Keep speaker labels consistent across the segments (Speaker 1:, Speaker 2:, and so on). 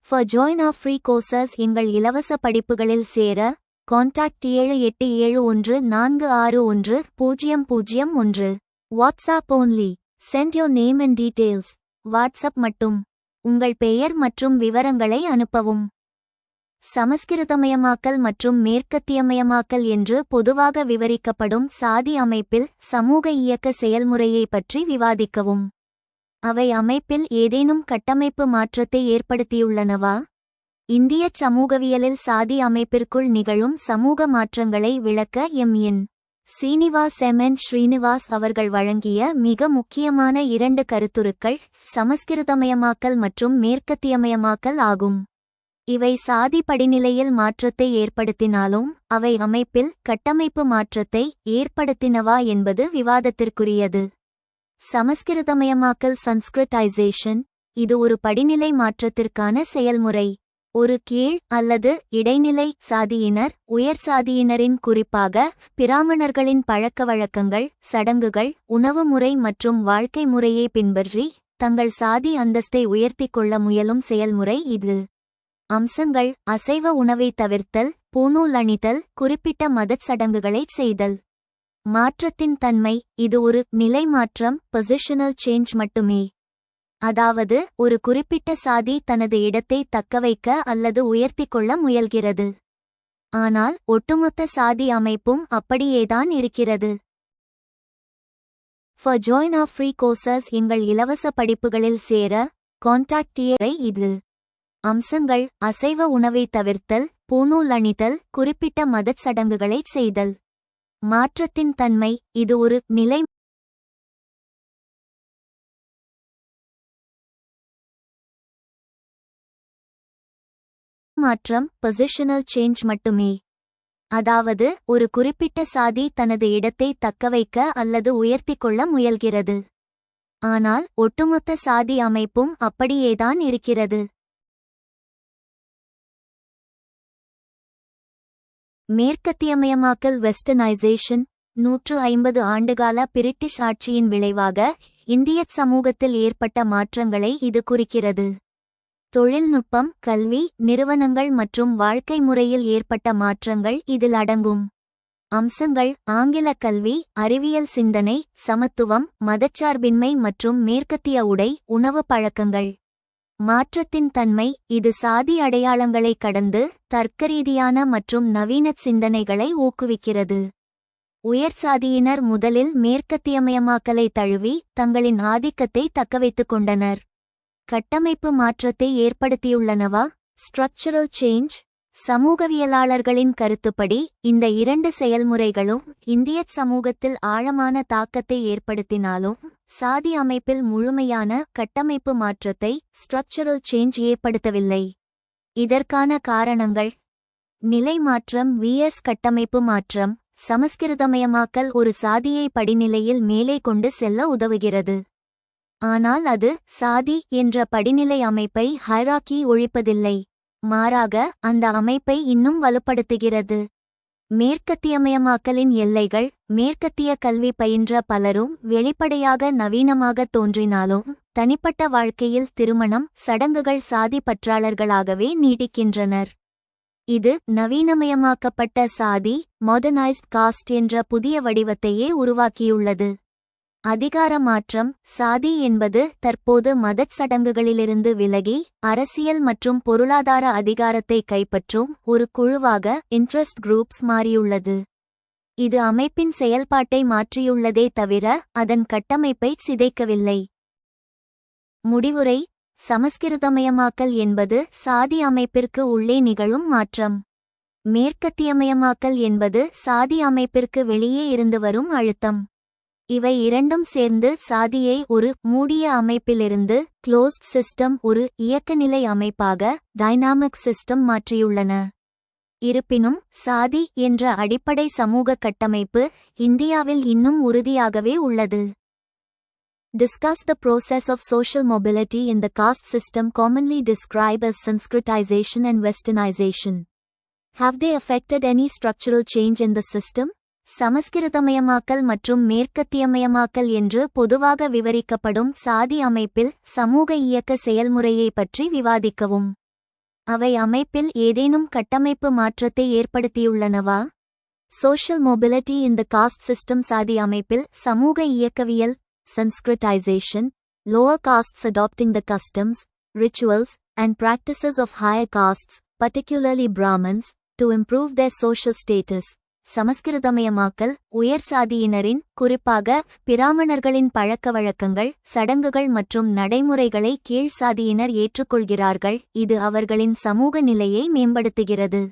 Speaker 1: For join our free courses எங்கள் இலவச படிப்புகளில் சேர contact 7871461001. WhatsApp only. Send your name and details. WhatsApp மட்டும். உங்கள் பெயர் மற்றும் விவரங்களை அனுப்பவும். சமஸ்கிருதமயமாக்கல் மற்றும் மேற்கத்தியமயமாக்கல் என்று பொதுவாக விவரிக்கப்படும் சாதி அமைப்பில் சமூக இயக்க செயல்முறையை பற்றி விவாதிக்கவும். அவை அமைப்பில் ஏதேனும் கட்டமைப்பு மாற்றத்தை ஏற்படுத்தியுள்ளனவா? இந்திய சமூகவியலில் சாதி அமைப்பிற்குள் நிகழும் சமூக மாற்றங்களை விளக்க எம்.என். சீனிவாஸ் எம்.என். ஸ்ரீனிவாஸ் அவர்கள் வழங்கிய மிக முக்கியமான 2 கருத்துருக்கள் சமஸ்கிருதமயமாக்கல் மற்றும் மேற்கத்தியமயமாக்கல் ஆகும். இவை சாதி படிநிலையில் மாற்றத்தை ஏற்படுத்தினாலும் அவை அமைப்பில் கட்டமைப்பு மாற்றத்தை ஏற்படுத்தினவா என்பது விவாதத்திற்குரியது. சமஸ்கிருதமயமாக்கல் சன்ஸ்கிருட்டைசேஷன் இது ஒரு படிநிலை மாற்றத்திற்கான செயல்முறை. ஒரு கீழ் அல்லது இடைநிலை சாதியினர் உயர் சாதியினரின் குறிப்பாக பிராமணர்களின் பழக்கவழக்கங்கள் சடங்குகள் உணவு முறை மற்றும் வாழ்க்கை முறையை பின்பற்றி தங்கள் சாதி அந்தஸ்தை உயர்த்திக் கொள்ள முயலும் செயல்முறை இது. அம்சங்கள்: அசைவ உணவை தவிர்த்தல், பூணூல் அணிதல், குறிப்பிட்ட மதச் சடங்குகளைச் செய்தல். மாற்றத்தின் தன்மை: இது ஒரு நிலை மாற்றம் பொசிஷனல் சேஞ்ச் மட்டுமே. அதாவது ஒரு குறிப்பிட்ட சாதி தனது இடத்தை தக்கவைக்க அல்லது உயர்த்திக் கொள்ள முயல்கிறது. ஆனால் ஒட்டுமொத்த சாதி அமைப்பும் அப்படியேதான் இருக்கிறது. For join our free courses எங்கள் இலவச படிப்புகளில் சேர கான்டாக்ட் இது. அம்சங்கள்: அசைவ உணவை தவிர்த்தல், பூணூல் அணிதல், குறிப்பிட்ட மதச் சடங்குகளைச் செய்தல். மாற்றத்தின் தன்மை: இது ஒரு நிலை மாற்றம் பொசிஷனல் சேஞ்ச் மட்டுமே. அதாவது ஒரு குறிப்பிட்ட சாதி தனது இடத்தை தக்கவைக்க அல்லது உயர்த்திக் கொள்ள முயல்கிறது. ஆனால் ஒட்டுமொத்த சாதி அமைப்பும் அப்படியேதான் இருக்கிறது. மேற்கத்தியமயமாக்கல் வெஸ்டர்னைசேஷன் 150 ஆண்டுகால பிரிட்டிஷ் ஆட்சியின் விளைவாக இந்தியச் சமூகத்தில் ஏற்பட்ட மாற்றங்களை இது குறிக்கிறது. தொழில்நுட்பம், கல்வி, நிறுவனங்கள் மற்றும் வாழ்க்கை முறையில் ஏற்பட்ட மாற்றங்கள் இதில் அடங்கும். அம்சங்கள்: ஆங்கில கல்வி, அறிவியல் சிந்தனை, சமத்துவம், மதச்சார்பின்மை மற்றும் மேற்கத்திய உடை, உணவு பழக்கங்கள். மாற்றத்தின் தன்மை: இது சாதி அடையாளங்களை கடந்து தர்க்கரீதியான மற்றும் நவீன சிந்தனைகளை ஊக்குவிக்கிறது. உயர் சாதியினர் முதலில் மேற்கத்தியமயமாக்கலை தழுவி தங்களின் ஆதிக்கத்தை தக்கவைத்துக் கொண்டனர். கட்டமைப்பு மாற்றத்தை ஏற்படுத்தியுள்ளனவா? Structural change. சமூகவியலாளர்களின் கருத்துப்படி இந்த 2 செயல்முறைகளும் இந்தியச் சமூகத்தில் ஆழமான தாக்கத்தை ஏற்படுத்தினாலும் சாதி அமைப்பில் முழுமையான கட்டமைப்பு மாற்றத்தை ஸ்ட்ரக்சரல் சேஞ்ச் ஏற்படுத்தவில்லை. இதற்கான காரணங்கள்: நிலை மாற்றம் vs கட்டமைப்பு மாற்றம். சமஸ்கிருதமயமாக்கல் ஒரு சாதியை படிநிலையில் மேலே கொண்டு செல்ல உதவுகிறது. ஆனால் அது சாதி என்ற படிநிலை அமைப்பை ஹைரார்கி ஒழிப்பதில்லை. மாறாக அந்த அமைப்பை இன்னும் வலுப்படுத்துகிறது. மேற்கத்தியமயமாக்கலின் எல்லைகள்: மேற்கத்திய கல்வி பயின்ற பலரும் வெளிப்படையாக நவீனமாக தோன்றினாலும் தனிப்பட்ட வாழ்க்கையில் திருமணம், சடங்குகள் சாதி பற்றாளர்களாகவே நீடிக்கின்றனர். இது நவீனமயமாக்கப்பட்ட சாதி மாடர்னைஸ்ட் காஸ்ட் என்ற புதிய வடிவத்தையே உருவாக்கியுள்ளது. அதிகார மாற்றம்: சாதி என்பது தற்போது மதச் சடங்குகளிலிருந்து விலகி அரசியல் மற்றும் பொருளாதார அதிகாரத்தை கைப்பற்றும் ஒரு குழுவாக இன்ட்ரெஸ்ட் குரூப்ஸ் மாறியுள்ளது. இது அமைப்பின் செயல்பாட்டை மாற்றியுள்ளதே தவிர அதன் கட்டமைப்பை சிதைக்கவில்லை. முடிவுரை: சமஸ்கிருதமயமாக்கல் என்பது சாதி அமைப்பிற்கு உள்ளே நிகழும் மாற்றம். மேற்கத்தியமயமாக்கல் என்பது சாதி அமைப்பிற்கு வெளியே இருந்து வரும் அழுத்தம். இவை இரண்டும் சேர்ந்து சாதியை ஒரு மூடிய அமைப்பிலிருந்து க்ளோஸ்ட் சிஸ்டம் ஒரு இயக்கநிலை அமைப்பாக டைனாமிக் சிஸ்டம் மாற்றியுள்ளன. இருப்பினும் சாதி என்ற அடிப்படை சமூக கட்டமைப்பு இந்தியாவில் இன்னும் உறுதியாகவே உள்ளது. Discuss the process of social mobility in the caste system commonly described as Sanskritization and Westernization. Have they affected any structural change in the system? சமஸ்கிருதமயமாக்கல் மற்றும் மேற்கத்தியமயமாக்கல் என்று பொதுவாக விவரிக்கப்படும் சாதி அமைப்பில் சமூக இயக்க செயல்முறையை பற்றி விவாதிக்கவும். அவை அமைப்பில் ஏதேனும் கட்டமைப்பு மாற்றத்தை ஏற்படுத்தியுள்ளனவா? சோஷியல் மொபிலிட்டி இன் த காஸ்ட் சிஸ்டம். சாதி அமைப்பில் சமூக இயக்கவியல். சன்ஸ்கிரிட்டைசேஷன். lower castes adopting the customs, rituals, and practices of higher castes, particularly Brahmins, to improve their social status. சமஸ்கிருதமயமாக்கல். உயர் சாதியினரின், குறிப்பாக பிராமணர்களின் பழக்கவழக்கங்கள், சடங்குகள் மற்றும் நடைமுறைகளை கீழ் சாதியினர் ஏற்றுக்கொள்கிறார்கள், இது அவர்களின் சமூக நிலையை மேம்படுத்துகிறது.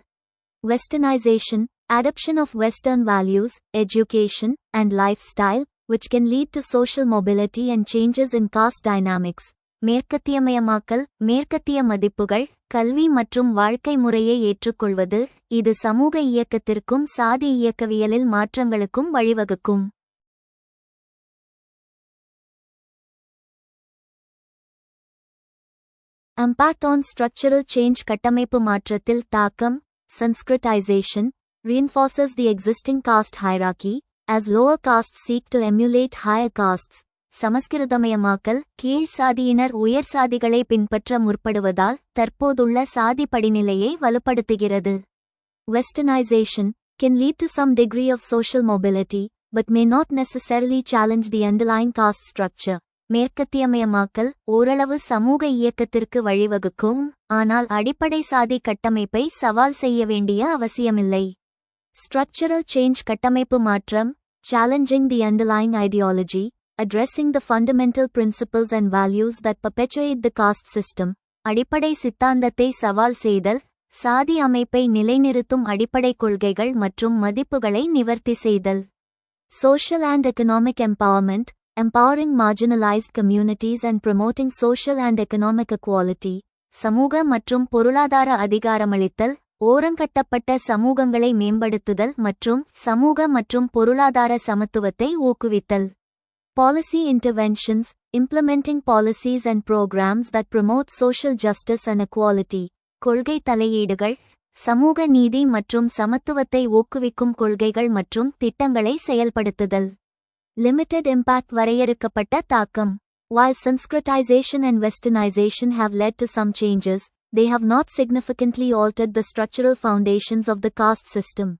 Speaker 1: Westernization, adoption of Western values, education, and lifestyle, which can lead to social mobility and changes in caste dynamics. மேற்கத்தியமயமாக்கல். மேற்கத்திய மதிப்புகள், கல்வி மற்றும் வாழ்க்கை முறையை ஏற்றுக்கொள்வது, இது சமூக இயக்கத்திற்கும் சாதி இயக்கவியலில் மாற்றங்களுக்கும் வழிவகுக்கும். Impact on structural change. கட்டமைப்பு மாற்றத்தில் தாக்கம். Sanskritization reinforces the existing caste hierarchy, as lower castes seek to emulate higher castes. சமஸ்கிருதமயமாக்கல். கீழ் சாதியினர் உயர் சாதிகளை பின்பற்ற முற்படுவதால் தற்போதுள்ள சாதி படிநிலையை வலுப்படுத்துகிறது. Westernization can lead to some degree of social mobility, but may not necessarily challenge the underlying caste structure. மேற்கத்தியமயமாக்கல் ஓரளவு சமூக இயக்கத்திற்கு வழிவகுக்கும், ஆனால் அடிப்படை சாதி கட்டமைப்பை சவால் செய்ய வேண்டிய அவசியமில்லை. Structural change. கட்டமைப்பு மாற்றம். Challenging the underlying ideology, addressing the fundamental principles and values that perpetuate the caste system. அடிப்படை சித்தாந்தத்தை சவால் செய்தல், சாதி அமைப்பை நிலைநிறுத்தும் அடிப்படை கொள்கைகள் மற்றும் மதிப்புகளை நிவர்த்தி செய்தல். Social and economic empowerment, empowering marginalized communities and promoting social and economic equality. சமூக மற்றும் பொருளாதார அதிகாரமளித்தல், ஓரங்கட்டப்பட்ட சமூகங்களை மேம்படுத்துதல் மற்றும் சமூக மற்றும் பொருளாதார சமத்துவத்தை ஊக்குவித்தல். Policy interventions, implementing policies and programs that promote social justice and equality. கொள்கை தலையீடுகள், சமூக நீதி மற்றும் சமத்துவத்தை ஊக்குவிக்கும் கொள்கைகள் மற்றும் திட்டங்களை செயல்படுத்துதல். Limited impact. வரையறுக்கப்பட்ட தாக்கம். While Sanskritization and Westernization have led to some changes, they have not significantly altered the structural foundations of the caste system.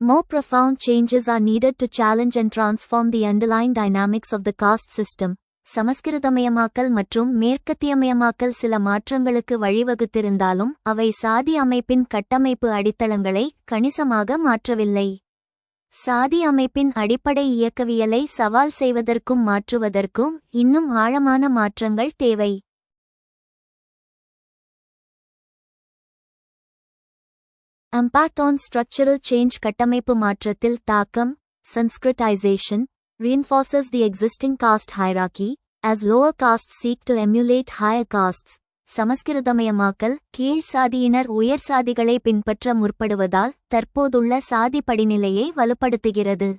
Speaker 1: More profound changes are needed to challenge and transform the underlying dynamics of the caste system. சமஸ்கிருதமயமாக்கல் மற்றும் மேற்கத்தியமயமாக்கல் சில மாற்றங்களுக்கு வழிவகுத்திருந்தாலும் அவை சாதி அமைப்பின் கட்டமைப்பு அடித்தளங்களை கணிசமாக மாற்றவில்லை. சாதி அமைப்பின் அடிப்படை இயக்கவியலை சவால் செய்வதற்கும் மாற்றுவதற்கும் இன்னும் ஆழமான மாற்றங்கள் தேவை. Impact on structural change. கட்டமைப்பு மாற்றத்தில் தாக்கம். Sanskritization reinforces the existing caste hierarchy, as lower castes seek to emulate higher castes. சமஸ்கிருதமயமாக்கல். கீழ் சாதியினர் உயர் சாதிகளை பின்பற்ற முற்படுவதால் தற்போதுள்ள சாதி படிநிலையை வலுப்படுத்துகிறது.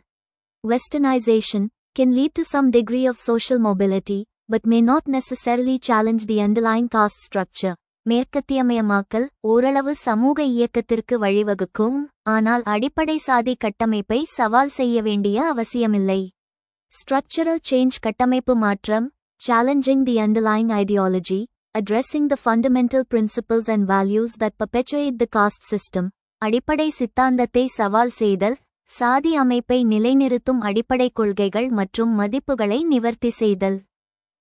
Speaker 1: Westernization can lead to some degree of social mobility, but may not necessarily challenge the underlying caste structure. மேற்கத்தியமயமாக்கல் ஓரளவு சமூக இயக்கத்திற்கு வழிவகுக்கும், ஆனால் அடிப்படை சாதி கட்டமைப்பை சவால் செய்ய வேண்டிய அவசியமில்லை. Structural change. கட்டமைப்பு மாற்றம். Challenging the underlying ideology, addressing the fundamental principles and values that perpetuate the caste system. அடிப்படை சித்தாந்தத்தை சவால் செய்தல், சாதி அமைப்பை நிலைநிறுத்தும் அடிப்படை கொள்கைகள் மற்றும் மதிப்புகளை நிவர்த்தி செய்தல்.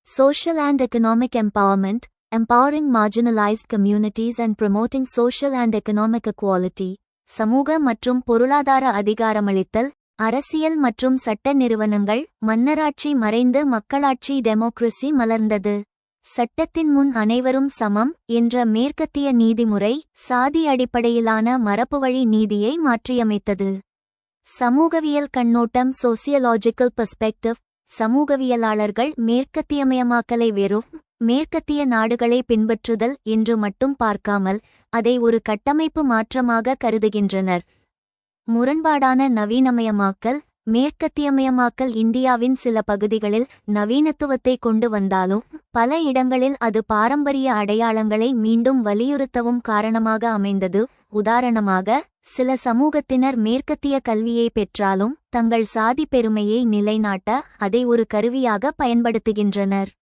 Speaker 1: Social and economic empowerment, empowering marginalized communities and promoting social and economic equality. சமூக மற்றும் பொருளாதார அதிகாரமளித்தல், அரசியல் மற்றும் சட்ட நிறுவனங்கள், மன்னராட்சி மறைந்து மக்களாட்சி டெமோக்ரசி மலர்ந்தது. சட்டத்தின் முன் அனைவரும் சமம் என்ற மேற்கத்திய நீதிமுறை சாதி அடிப்படையிலான மரபுவழி நீதியை மாற்றியமைத்தது. சமூகவியல் கண்ணோட்டம். Sociological perspective. சமூகவியலாளர்கள் மேற்கத்தியமயமாக்கலை வெறும் மேற்கத்திய நாடுகளை பின்பற்றுதல் என்று மட்டும் பார்க்காமல் அதை ஒரு கட்டமைப்பு மாற்றமாக கருதுகின்றனர். முரண்பாடான நவீனமயமாக்கல். மேற்கத்தியமயமாக்கல் இந்தியாவின் சில பகுதிகளில் நவீனத்துவத்தை கொண்டு வந்தாலும் பல இடங்களில் அது பாரம்பரிய அடையாளங்களை மீண்டும் வலியுறுத்தவும் காரணமாக அமைந்தது. உதாரணமாக, சில சமூகத்தினர் மேற்கத்திய கல்வியை பெற்றாலும் தங்கள் சாதி பெருமையை நிலைநாட்ட அதை ஒரு கருவியாக பயன்படுத்துகின்றனர்.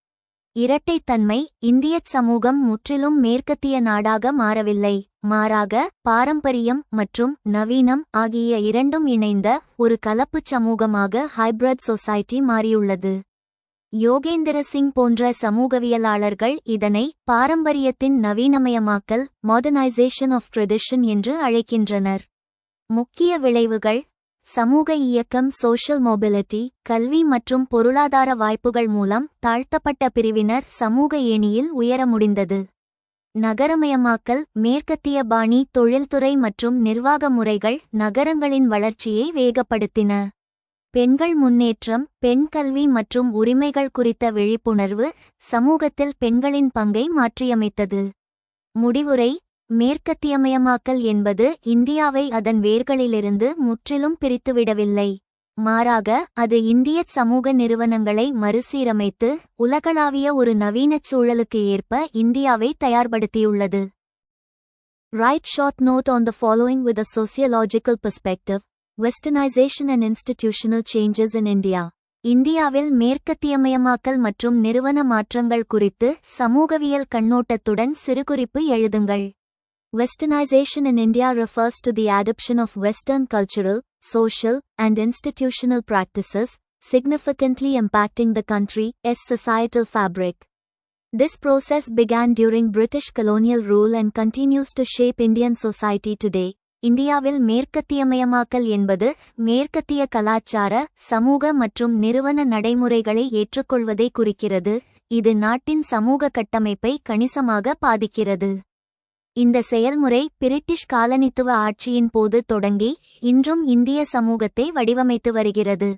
Speaker 1: இரட்டைத்தன்மை: இந்தியச் சமூகம் முற்றிலும் மேற்கத்திய நாடாக மாறவில்லை, மாறாக பாரம்பரியம் மற்றும் நவீனம் ஆகிய இரண்டும் இணைந்த ஒரு கலப்புச் சமூகமாக ஹைபிரிட் சொசைட்டி மாறியுள்ளது. யோகேந்திர சிங் போன்ற சமூகவியலாளர்கள் இதனை பாரம்பரியத்தின் நவீனமயமாக்கல், மாடர்னைசேஷன் ஆஃப் ட்ரெடிஷன் என்று அழைக்கின்றனர். முக்கிய விளைவுகள்: சமூக இயக்கம், சோஷியல் மொபிலிட்டி, கல்வி மற்றும் பொருளாதார வாய்ப்புகள் மூலம் தாழ்த்தப்பட்ட பிரிவினர் சமூக ஏணியில் உயர முடிந்தது. நகரமயமாக்கல்: மேற்கத்திய பாணி தொழில்துறை மற்றும் நிர்வாக முறைகள் நகரங்களின் வளர்ச்சியை வேகப்படுத்தின. பெண்கள் முன்னேற்றம்: பெண் கல்வி மற்றும் உரிமைகள் குறித்த விழிப்புணர்வு சமூகத்தில் பெண்களின் பங்கை மாற்றியமைத்தது. முடிவுரை: மேற்கத்தியமயமாக்கல் என்பது இந்தியாவை அதன் வேர்களிலிருந்து முற்றிலும் பிரித்துவிடவில்லை, மாறாக அது இந்தியச் சமூக நிறுவனங்களை மறுசீரமைத்து உலகளாவிய ஒரு நவீனச் சூழலுக்கு ஏற்ப இந்தியாவை தயார்படுத்தியுள்ளது. Write short note on the following with a sociological perspective. Westernization and institutional changes in India. இந்தியாவில் மேற்கத்தியமயமாக்கல் மற்றும் நிறுவன மாற்றங்கள் குறித்து சமூகவியல் கண்ணோட்டத்துடன் சிறுகுறிப்பு எழுதுங்கள். Westernization in India refers to the adoption of Western cultural, social, and institutional practices, significantly impacting the country's societal fabric. This process began during British colonial rule and continues to shape Indian society today. இந்தியாவில் மேற்கத்தியமயமாக்கல் என்பது மேற்கத்திய கலாச்சார, சமூக மற்றும் நிறுவன நடைமுறைகளை ஏற்றுக்கொள்வதை குறிக்கிறது. இது நாட்டின் சமூக கட்டமைப்பை கணிசமாக பாதிக்கிறது. இந்த செயல்முறை பிரிட்டிஷ் காலனித்துவ ஆட்சியின் போது தொடங்கி இன்றும் இந்திய சமூகத்தை வடிவமைத்து வருகிறது.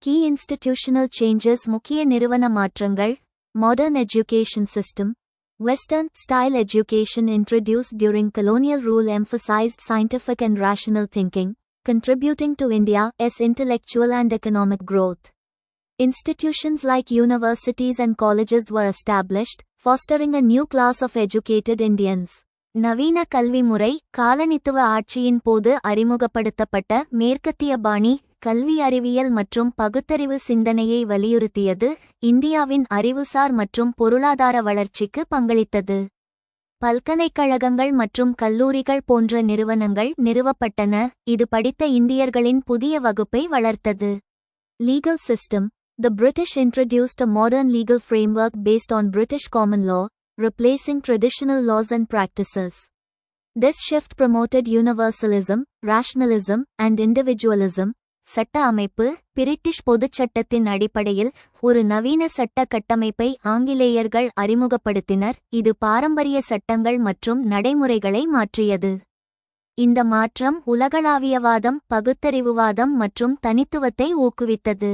Speaker 1: கீ இன்ஸ்டிடியூஷனல் சேஞ்சஸ்: முக்கிய நிறுவன மாற்றங்கள். Modern education system. Western style education introduced during colonial rule emphasized scientific and rational thinking, contributing to India's intellectual and economic growth. Institutions like universities and colleges were established, fostering a new class of educated Indians. நவீன கல்வி முறை காலனித்துவ ஆட்சியின் போது அறிமுகப்படுத்தப்பட்ட மேற்கத்திய பாணி கல்வி அறிவியல் மற்றும் பகுத்தறிவு சிந்தனையை வலியுறுத்தியது. இந்தியாவின் அறிவுசார் மற்றும் பொருளாதார வளர்ச்சிக்கு பங்களித்தது. பல்கலைக்கழகங்கள் மற்றும் கல்லூரிகள் போன்ற நிறுவனங்கள் நிறுவப்பட்டன. இது படித்த இந்தியர்களின் புதிய வகுப்பை வளர்த்தது. Legal system. The British introduced a modern legal framework based on British common law, replacing traditional laws and practices. This shift promoted universalism, rationalism, and individualism. சட்ட அமைப்பு. பிரிட்டிஷ் பொதுச் சட்டத்தின் அடிப்படையில் ஒரு நவீன சட்ட கட்டமைப்பை ஆங்கிலேயர்கள் அறிமுகப்படுத்தினர். இது பாரம்பரிய சட்டங்கள் மற்றும் நடைமுறைகளை மாற்றியது. இந்த மாற்றம் உலகளாவியவாதம், பகுத்தறிவுவாதம் மற்றும் தனித்துவத்தை ஊக்குவித்தது.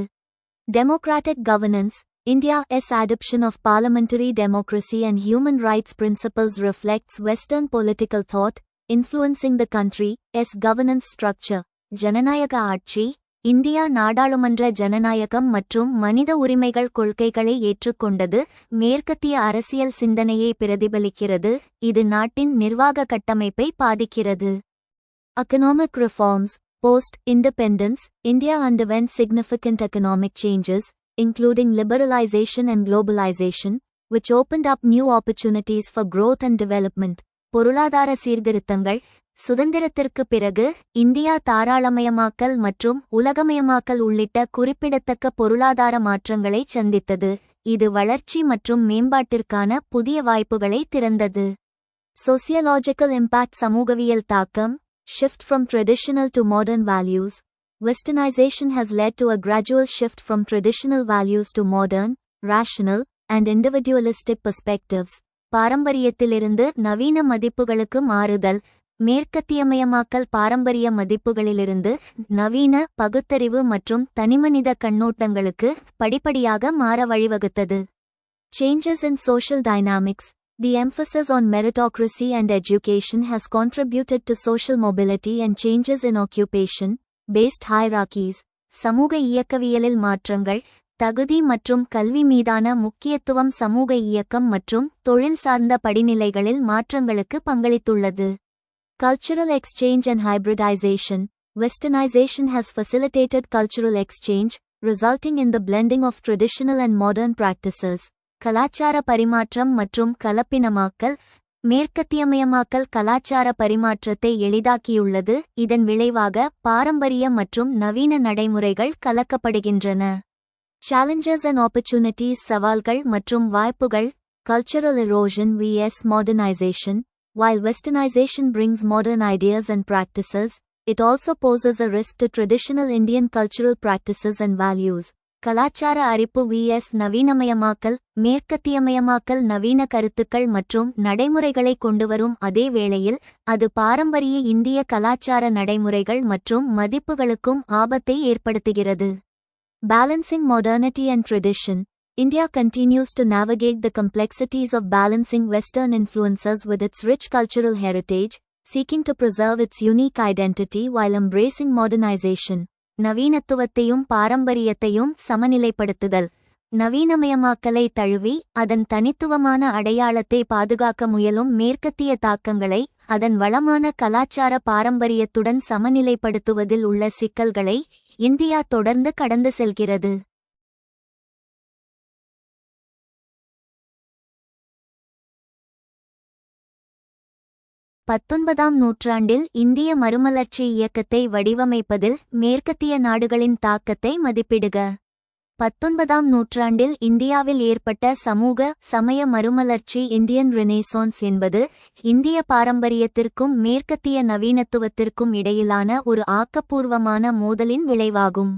Speaker 1: Democratic governance. India's adoption of parliamentary democracy and human rights principles reflects Western political thought, influencing the country's governance structure. ஜனநாயக ஆட்சி. இந்தியா நாடாளுமன்ற ஜனநாயகம் மற்றும் மனித உரிமைகள் கொள்கைகளை ஏற்றுக்கொண்டது. மேற்கத்திய அரசியல் சிந்தனையை பிரதிபலிக்கிறது. இது நாட்டின் நிர்வாக கட்டமைப்பை பாதிக்கிறது. Economic reforms. Post-independence, India underwent significant economic changes, including liberalization and globalization, which opened up new opportunities for growth and development. பொருளாதார சீர்திருத்தங்கள். சுதந்திரத்திற்கு பிறகு இந்தியா தாராளமயமாக்கல் மற்றும் உலகமயமாக்கல் உள்ளிட்ட குறிப்பிடத்தக்க பொருளாதார மாற்றங்களை சந்தித்தது. இது வளர்ச்சி மற்றும் மேம்பாட்டிற்கான புதிய வாய்ப்புகளை திறந்தது. Sociological impact. சமூகவியல் தாக்கம். Shift from traditional to modern values. Westernization has led to a gradual shift from traditional values to modern, rational, and individualistic perspectives. பாரம்பரியத்திலிருந்து நவீன மதிப்புகளுக்கு மாறுதல். மேற்கத்தியமயமாக்கல் பாரம்பரிய மதிப்புகளிலிருந்து நவீன பகுத்தறிவு மற்றும் தனிமனித கண்ணோட்டங்களுக்கு படிப்படியாக மாற வழிவகுத்தது. Changes in social dynamics. The emphasis on meritocracy and education has contributed to social mobility and changes in occupation-based hierarchies. சமூக இயக்கவியலில் மாற்றங்கள். தகுதி மற்றும் கல்வி மீதான முக்கியத்துவம் சமூக இயக்கம் மற்றும் தொழில் சார்ந்த படிநிலைகளில் மாற்றங்களுக்கு பங்களித்துள்ளது. Cultural exchange and hybridization. Westernization has facilitated cultural exchange, resulting in the blending of traditional and modern practices. கலாச்சார பரிமாற்றம் மற்றும் கலப்பினமாக்கல். மேற்கத்தியமயமாக்கல் கலாச்சார பரிமாற்றத்தை எளிதாக்கியுள்ளது. இதன் விளைவாக பாரம்பரிய மற்றும் நவீன நடைமுறைகள் கலக்கப்படுகின்றன. Challenges and opportunities. சவால்கள் மற்றும் வாய்ப்புகள். Cultural erosion vs modernization. While westernization brings modern ideas and practices, it also poses a risk to traditional Indian cultural practices and values. கலாச்சார அரிப்பு vs நவீனமயமாக்கல். மேற்கத்தியமயமாக்கல் நவீன கருத்துக்கள் மற்றும் நடைமுறைகளை கொண்டுவரும் அதே வேளையில் அது பாரம்பரிய இந்திய கலாச்சார நடைமுறைகள் மற்றும் மதிப்புகளுக்கும் ஆபத்தை ஏற்படுத்துகிறது. Balancing modernity and tradition. India continues to navigate the complexities of balancing Western influences with its rich cultural heritage, seeking to preserve its unique identity while embracing modernization. நவீனத்துவத்தையும் பாரம்பரியத்தையும் சமநிலைப்படுத்துதல். நவீனமயமாக்கலை தழுவி அதன் தனித்துவமான அடையாளத்தை பாதுகாக்க முயலும் மேற்கத்திய தாக்கங்களை அதன் வளமான கலாச்சார பாரம்பரியத்துடன் சமநிலைப்படுத்துவதில் உள்ள சிக்கல்களை இந்தியா தொடர்ந்து கடந்து செல்கிறது. பத்தொன்பதாம் நூற்றாண்டில் இந்திய மறுமலர்ச்சி இயக்கத்தை வடிவமைப்பதில் மேற்கத்திய நாடுகளின் தாக்கத்தை மதிப்பிடுக. 19ஆம் நூற்றாண்டில் இந்தியாவில் ஏற்பட்ட சமூக சமய மறுமலர்ச்சி இந்தியன் ரெனேசான்ஸ் என்பது இந்திய பாரம்பரியத்திற்கும் மேற்கத்திய நவீனத்துவத்திற்கும் இடையிலான ஒரு ஆக்கப்பூர்வமான மோதலின் விளைவாகும்.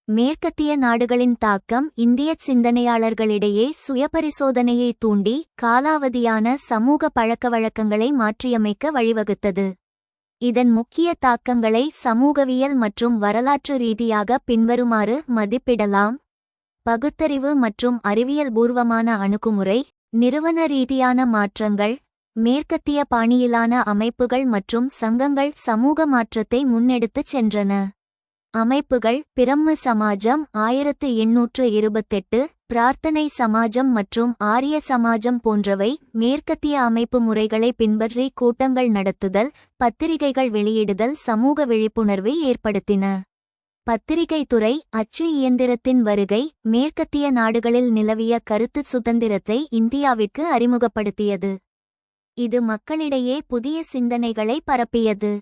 Speaker 1: மேற்கத்திய நாடுகளின் தாக்கம் இந்தியச் சிந்தனையாளர்களிடையே சுயபரிசோதனையை தூண்டி காலாவதியான சமூக பழக்கவழக்கங்களை மாற்றியமைக்க வழிவகுத்தது. இதன் முக்கிய தாக்கங்களை சமூகவியல் மற்றும் வரலாற்று ரீதியாக பின்வருமாறு மதிப்பிடலாம். பகுத்தறிவு மற்றும் அறிவியல் பூர்வமான அணுகுமுறை. நிறுவன ரீதியான மாற்றங்கள். மேற்கத்திய பாணியிலான அமைப்புகள் மற்றும் சங்கங்கள் சமூக மாற்றத்தை முன்னெடுத்துச் சென்றன. அமைப்புகள். பிரம்ம சமாஜம் 1828, பிரார்த்தனை சமாஜம் மற்றும் ஆரிய சமாஜம் போன்றவை மேற்கத்திய அமைப்பு முறைகளை பின்பற்றி கூட்டங்கள் நடத்துதல், பத்திரிகைகள் வெளியிடுதல், சமூக விழிப்புணர்வை ஏற்படுத்தின. பத்திரிகை துறை. அச்சு இயந்திரத்தின் வருகை மேற்கத்திய நாடுகளில் நிலவிய கருத்து சுதந்திரத்தை இந்தியாவிற்கு அறிமுகப்படுத்தியது. இது மக்களிடையே புதிய சிந்தனைகளை பரப்பியது.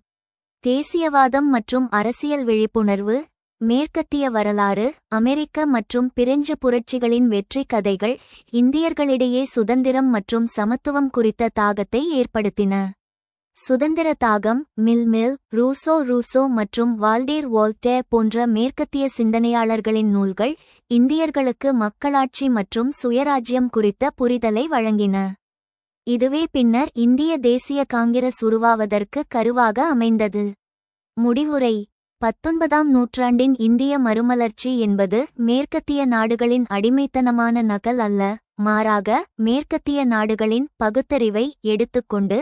Speaker 1: தேசியவாதம் மற்றும் அரசியல் விழிப்புணர்வு. மேற்கத்திய வரலாறு, அமெரிக்க மற்றும் பிரெஞ்சு புரட்சிகளின் வெற்றி கதைகள் இந்தியர்களிடையே சுதந்திரம் மற்றும் சமத்துவம் குறித்த தாகத்தை ஏற்படுத்தின. சுதந்திர தாகம். மில், ரூசோ மற்றும் வால்டேர் வோல்டேர் போன்ற மேற்கத்திய சிந்தனையாளர்களின் நூல்கள் இந்தியர்களுக்கு மக்களாட்சி மற்றும் சுயராஜ்யம் குறித்த புரிதலை வழங்கின. இதுவே பின்னர் இந்திய தேசிய காங்கிரஸ் உருவாவதற்கு கருவாக அமைந்தது. முடிவுரை. 19ஆம் நூற்றாண்டின் இந்திய மறுமலர்ச்சி என்பது மேற்கத்திய நாடுகளின் அடிமைத்தனமான நகல் அல்ல, மாறாக மேற்கத்திய நாடுகளின் பகுத்தறிவை எடுத்துக்கொண்டு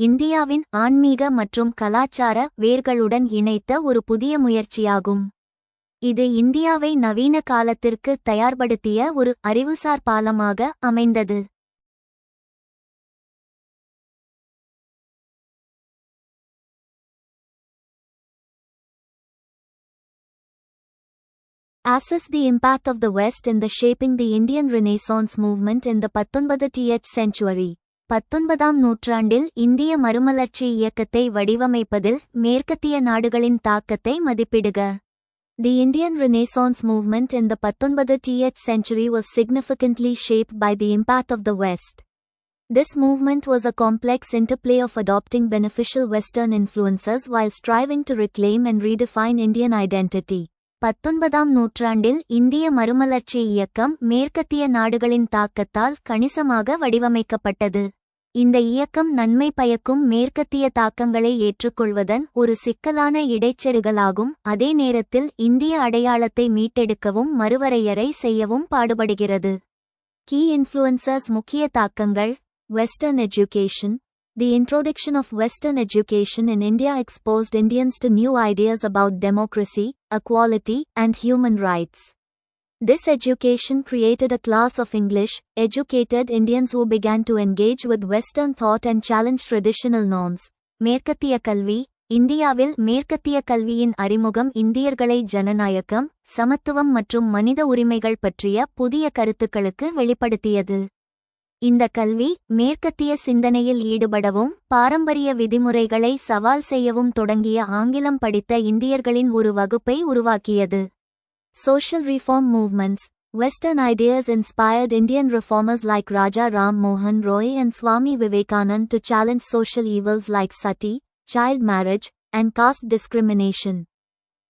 Speaker 1: இந்தியாவின் ஆன்மீக மற்றும் கலாச்சார வேர்களுடன் இணைத்த ஒரு புதிய முயற்சியாகும். இது இந்தியாவை நவீன காலத்திற்கு தயார்படுத்திய ஒரு அறிவுசார் பாலமாக அமைந்தது. Assess the impact of the West in the shaping the Indian Renaissance movement in the 19th century. 19ஆம் நூற்றாண்டில் இந்திய மறுமலர்ச்சி இயக்கத்தை வடிவமைப்பதில் மேற்கத்திய நாடுகளின் தாக்கத்தை மதிப்பிடுக. The Indian Renaissance movement in the 19th century was significantly shaped by the impact of the West. This movement was a complex interplay of adopting beneficial Western influences while striving to reclaim and redefine Indian identity. 19ஆம் நூற்றாண்டில் இந்திய மறுமலர்ச்சி இயக்கம் மேற்கத்திய நாடுகளின் தாக்கத்தால் கணிசமாக வடிவமைக்கப்பட்டது. இந்த இயக்கம் நன்மை பயக்கும் மேற்கத்திய தாக்கங்களை ஏற்றுக்கொள்வதன் ஒரு சிக்கலான இடைச்செருகலாகும். அதே நேரத்தில் இந்திய அடையாளத்தை மீட்டெடுக்கவும் மறுவரையறை செய்யவும் பாடுபடுகிறது. Key influences. முக்கிய தாக்கங்கள். Western education. The introduction of Western education in India exposed Indians to new ideas about democracy, equality, and human rights. This education created a class of English-educated Indians who began to engage with Western thought and challenge traditional norms. மேற்கத்திய கல்வி. இந்தியாவில் மேற்கத்திய கல்வியின் அறிமுகம் இந்தியர்களை ஜனநாயகம், சமத்துவம் மற்றும் மனித உரிமைகள் பற்றிய புதிய கருத்துக்களுக்கு வெளிப்படுத்தியது. இந்த கல்வி மேற்கத்திய சிந்தனையில் ஈடுபடவும் பாரம்பரிய விதிமுறைகளை சவால் செய்யவும் தொடங்கிய ஆங்கிலம் படித்த இந்தியர்களின் ஒரு வகுப்பை உருவாக்கியது. Social reform movements. Western ideas inspired Indian reformers like Raja Ram Mohan Roy and Swami Vivekanand to challenge social evils like sati, child marriage, and caste discrimination.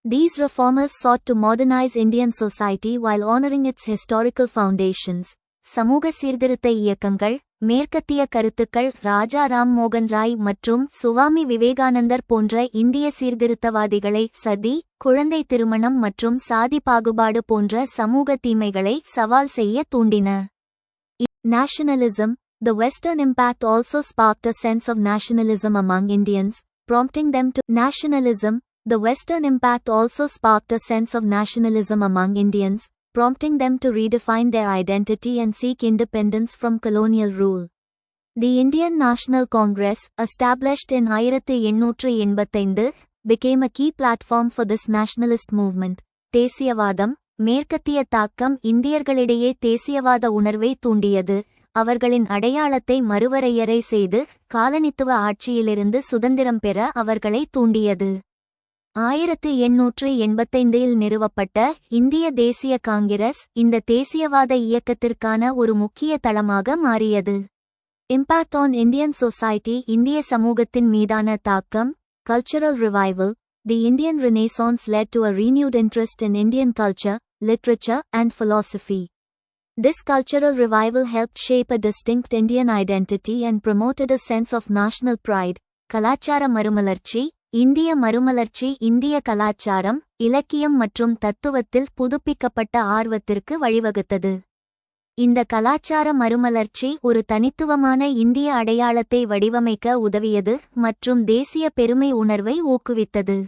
Speaker 1: These reformers sought to modernize Indian society while honoring its historical foundations. சமூக சீர்திருத்த இயக்கங்கள், மேற்கத்திய கருத்துக்கள் ராஜா ராம் மோகன் ராய் மற்றும் சுவாமி விவேகானந்தர் போன்ற இந்திய சீர்திருத்தவாதிகளை சதி, குழந்தை திருமணம் மற்றும் சாதி பாகுபாடு போன்ற சமூக தீமைகளை சவால் செய்ய தூண்டின. Nationalism. The Western impact also sparked a sense of nationalism among Indians, prompting them to nationalism. The Western impact also sparked a sense of nationalism among Indians, prompting them to redefine their identity and seek independence from colonial rule. The Indian National Congress, established in 1885, became a key platform for this nationalist movement. தேசியவாதம். மேற்கத்திய தாக்கம் இந்தியர்களிடையே தேசியவாத உணர்வை தூண்டியது. அவர்களின் அடையாளத்தை மறுவரையறை செய்து காலனித்துவ ஆட்சியிலிருந்து சுதந்திரம் பெற அவர்களை தூண்டியது. 1885 நிறுவப்பட்ட இந்திய தேசிய காங்கிரஸ் இந்த தேசியவாத இயக்கத்திற்கான ஒரு முக்கிய தளமாக மாறியது. Impact on Indian society. இந்திய சமூகத்தின் மீதான தாக்கம். Cultural revival. The Indian Renaissance led to a renewed interest in Indian culture, literature, and philosophy. This cultural revival helped shape a distinct Indian identity and promoted a sense of national pride. கலாச்சார மறுமலர்ச்சி. இந்திய மறுமலர்ச்சி இந்திய கலாச்சாரம், இலக்கியம் மற்றும் தத்துவத்தில் புதுப்பிக்கப்பட்ட ஆர்வத்திற்கு வழிவகுத்தது. இந்த கலாச்சார மறுமலர்ச்சி ஒரு தனித்துவமான இந்திய அடையாளத்தை வடிவமைக்க உதவியது மற்றும் தேசிய பெருமை உணர்வை ஊக்குவித்தது.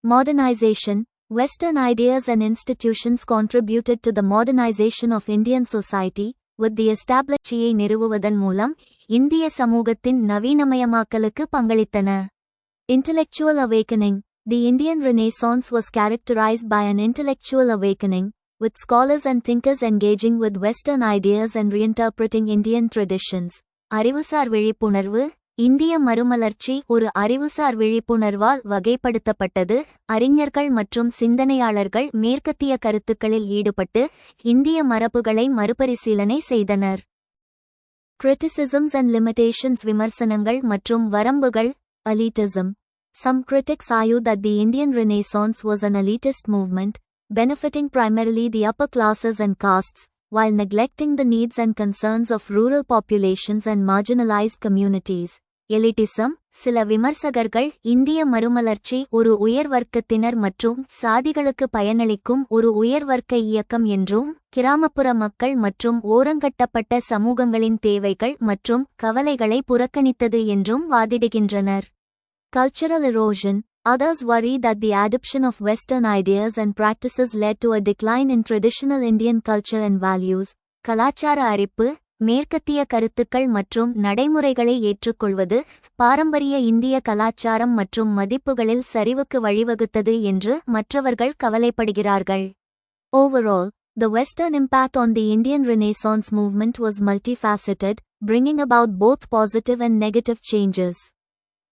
Speaker 1: Modernization. Western ideas and institutions contributed to the modernization of Indian society, with the establishment நிறுவுவதன் மூலம் இந்திய சமூகத்தின் நவீனமயமாக்கலுக்கு பங்களித்தன. Intellectual awakening. The Indian Renaissance was characterized by an intellectual awakening, with scholars and thinkers engaging with Western ideas and reinterpreting Indian traditions. அறிவுசார் விழிப்புணர்வு. இந்திய மறுமலர்ச்சி ஒரு அறிவுசார் விழிப்புணர்வால் வகைப்படுத்தப்பட்டது. அறிஞர்கள் மற்றும் சிந்தனையாளர்கள் மேற்கத்திய கருத்துக்களில் ஈடுபட்டு இந்திய மரபுகளை மறுபரிசீலனை செய்தனர். Criticisms and limitations. விமர்சனங்கள் மற்றும் வரம்புகள். Elitism. Some critics argue that the Indian Renaissance was an elitist movement, benefiting primarily the upper classes and castes, while neglecting the needs and concerns of rural populations and marginalized communities. Elitism. சில விமர்சகர்கள் இந்திய மறுமலர்ச்சி ஒரு உயர்வர்க்கத்தினர் மற்றும் சாதிகளுக்கு பயனளிக்கும் ஒரு உயர்வர்க்க இயக்கம் என்றும், கிராமப்புற மக்கள் மற்றும் ஓரங்கட்டப்பட்ட சமூகங்களின் தேவைகள் மற்றும் கவலைகளை புறக்கணித்தது என்றும் வாதிடுகின்றனர். Cultural erosion. Others worry that the adoption of Western ideas and practices led to a decline in traditional Indian culture and values. கலாச்சார அரிப்பு. மேற்கத்திய கருத்துக்கள் மற்றும் நடைமுறைகளை ஏற்றுக்கொள்வது பாரம்பரிய இந்திய கலாச்சாரம் மற்றும் மதிப்புகளில் சரிவுக்கு வழிவகுத்தது என்று மற்றவர்கள் கவலைப்படுகிறார்கள். Overall, the Western impact on the Indian Renaissance movement was multifaceted, bringing about both positive and negative changes.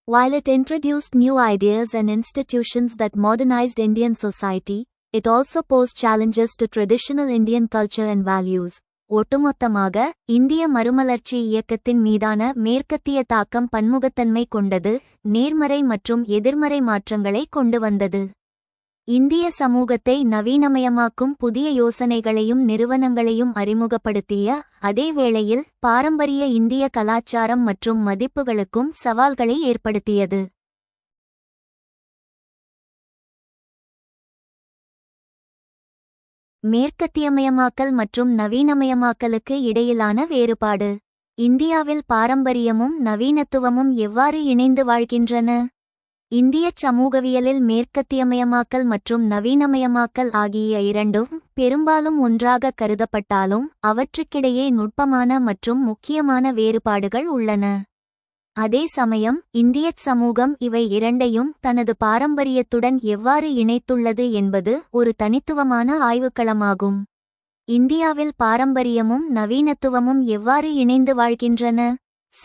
Speaker 1: While it introduced new ideas and institutions that modernized Indian society, it also posed challenges to traditional Indian culture and values. ஒட்டுமொத்தமாக இந்திய மறுமலர்ச்சி இயக்கத்தின் மீதான மேற்கத்திய தாக்கம் பன்முகத்தன்மை கொண்டது, நேர்மறை மற்றும் எதிர்மறை மாற்றங்களை கொண்டு வந்தது. இந்திய சமூகத்தை நவீனமயமாக்கும் புதிய யோசனைகளையும் நிறுவனங்களையும் அறிமுகப்படுத்திய அதே வேளையில் பாரம்பரிய இந்திய கலாச்சாரம் மற்றும் மதிப்புகளுக்கும் சவால்களை ஏற்படுத்தியது. மேற்கத்தியமயமாக்கல் மற்றும் நவீனமயமாக்கலுக்கு இடையிலான வேறுபாடு. இந்தியாவில் பாரம்பரியமும் நவீனத்துவமும் எவ்வாறு இணைந்து வாழ்கின்றன? இந்திய சமூகவியலில் மேற்கத்தியமயமாக்கல் மற்றும் நவீனமயமாக்கல் ஆகிய இரண்டும் பெரும்பாலும் ஒன்றாக கருதப்பட்டாலும் அவற்றுக்கிடையே நுட்பமான மற்றும் முக்கியமான வேறுபாடுகள் உள்ளன. அதே சமயம் இந்தியச் சமூகம் இவை இரண்டையும் தனது பாரம்பரியத்துடன் எவ்வாறு இணைத்துள்ளது என்பது ஒரு தனித்துவமான ஆய்வுக்களமாகும். இந்தியாவில் பாரம்பரியமும் நவீனத்துவமும் எவ்வாறு இணைந்து வாழ்கின்றன?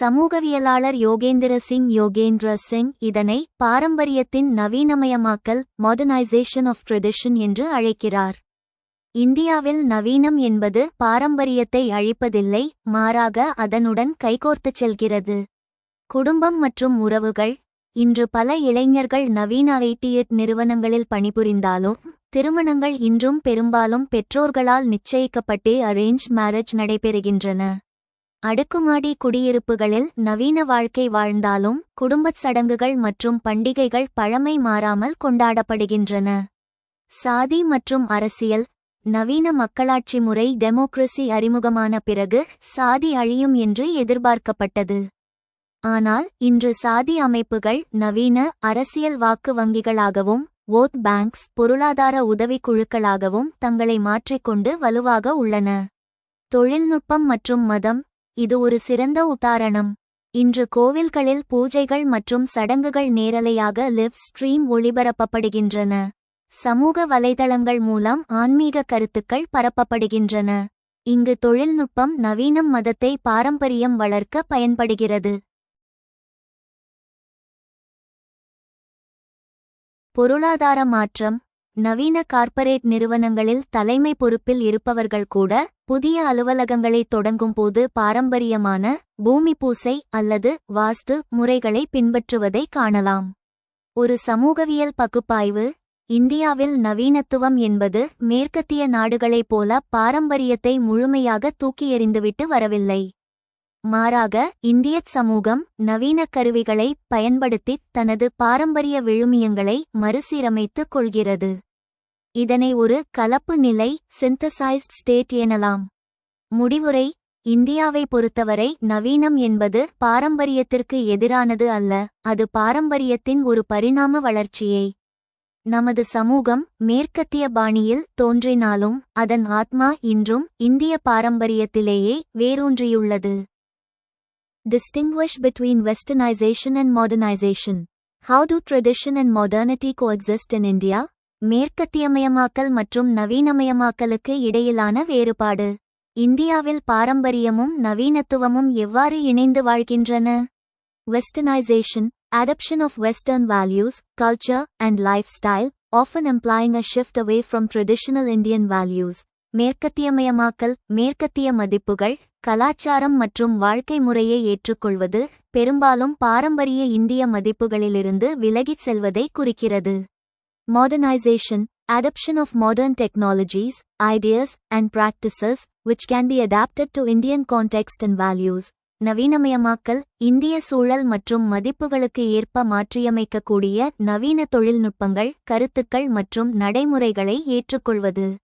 Speaker 1: சமூகவியலாளர் யோகேந்திர சிங் இதனை பாரம்பரியத்தின் நவீனமயமாக்கல் மாடர்னைசேஷன் ஆஃப் ட்ரெடிஷன் என்று அழைக்கிறார். இந்தியாவில் நவீனம் என்பது பாரம்பரியத்தை அழிப்பதில்லை, மாறாக அதனுடன் கைகோர்த்துச் செல்கிறது. குடும்பம் மற்றும் உறவுகள். இன்று பல இளைஞர்கள் நவீன ஐடி நிறுவனங்களில் பணிபுரிந்தாலும் திருமணங்கள் இன்றும் பெரும்பாலும் பெற்றோர்களால் நிச்சயிக்கப்பட்டே அரேஞ்ச் மேரேஜ் நடைபெறுகின்றன. அடுக்குமாடி குடியிருப்புகளில் நவீன வாழ்க்கை வாழ்ந்தாலும் குடும்பச் சடங்குகள் மற்றும் பண்டிகைகள் பழமை மாறாமல் கொண்டாடப்படுகின்றன. சாதி மற்றும் அரசியல். நவீன மக்களாட்சி முறை டெமோக்ரசி அறிமுகமான பிறகு சாதி அழியும் என்று எதிர்பார்க்கப்பட்டது. ஆனால் இன்று சாதி அமைப்புகள் நவீன அரசியல் வாக்கு வங்கிகளாகவும் வோட் பேங்க்ஸ் பொருளாதார உதவிக் குழுக்களாகவும் தங்களை மாற்றிக்கொண்டு வலுவாக உள்ளன. தொழில்நுட்பம் மற்றும் மதம். இது ஒரு சிறந்த உதாரணம். இன்று கோவில்களில் பூஜைகள் மற்றும் சடங்குகள் நேரலையாக லிவ் ஸ்ட்ரீம் ஒளிபரப்பப்படுகின்றன. சமூக வலைதளங்கள் மூலம் ஆன்மீக கருத்துக்கள் பரப்பப்படுகின்றன. இங்கு தொழில்நுட்பம் நவீனம் மதத்தை பாரம்பரியம் வளர்க்க பயன்படுகிறது. பொருளாதார மாற்றம். நவீன கார்ப்பரேட் நிறுவனங்களில் தலைமை பொறுப்பில் இருப்பவர்கள் கூட புதிய அலுவலகங்களை தொடங்கும் போது பாரம்பரியமான பூமி பூசை அல்லது வாஸ்து முறைகளை பின்பற்றுவதை காணலாம். ஒரு சமூகவியல் பகுப்பாய்வு. இந்தியாவில் நவீனத்துவம் என்பது மேற்கத்திய நாடுகளைப் போல பாரம்பரியத்தை முழுமையாக தூக்கி எறிந்துவிட்டு வரவில்லை. மாறாக இந்தியச் சமூகம் நவீன கருவிகளை பயன்படுத்தித் தனது பாரம்பரிய விழுமியங்களை மறுசீரமைத்துக் கொள்கிறது. இதனை ஒரு கலப்பு நிலை சிந்தசைஸ்ட் ஸ்டேட் எனலாம். முடிவுரை. இந்தியாவை பொறுத்தவரை நவீனம் என்பது பாரம்பரியத்திற்கு எதிரானது அல்ல, அது பாரம்பரியத்தின் ஒரு பரிணாம வளர்ச்சியே. நமது சமூகம் மேற்கத்திய பாணியில் தோன்றினாலும் அதன் ஆத்மா இன்றும் இந்திய பாரம்பரியத்திலேயே வேரூன்றியுள்ளது. Distinguish between westernization and modernization. How do tradition and modernity coexist in India? மேற்கத்தியமயமாக்கல் மற்றும் நவீனமயமாக்கலுக்கு இடையிலான வேறுபாடு. இந்தியாவில் பாரம்பரியமும் நவீனத்துவமும் எவ்வாறு இணைந்து வாழ்கின்றன? Westernization, adoption of Western values, culture, and lifestyle, often implying a shift away from traditional Indian values. மேற்கத்தியமயமாக்கல் மேற்கத்திய மதிப்புகள், கலாச்சாரம் மற்றும் வாழ்க்கை முறையை ஏற்றுக்கொள்வது, பெரும்பாலும் பாரம்பரிய இந்திய மதிப்புகளிலிருந்து விலகிச் செல்வதை குறிக்கிறது. Modernization, adoption of modern technologies, ideas, and practices, which can be adapted to Indian context and values. நவீனமயமாக்கல் இந்திய சூழல் மற்றும் மதிப்புகளுக்கு ஏற்ப மாற்றியமைக்கக்கூடிய நவீன தொழில்நுட்பங்கள், கருத்துக்கள் மற்றும் நடைமுறைகளை ஏற்றுக்கொள்வது.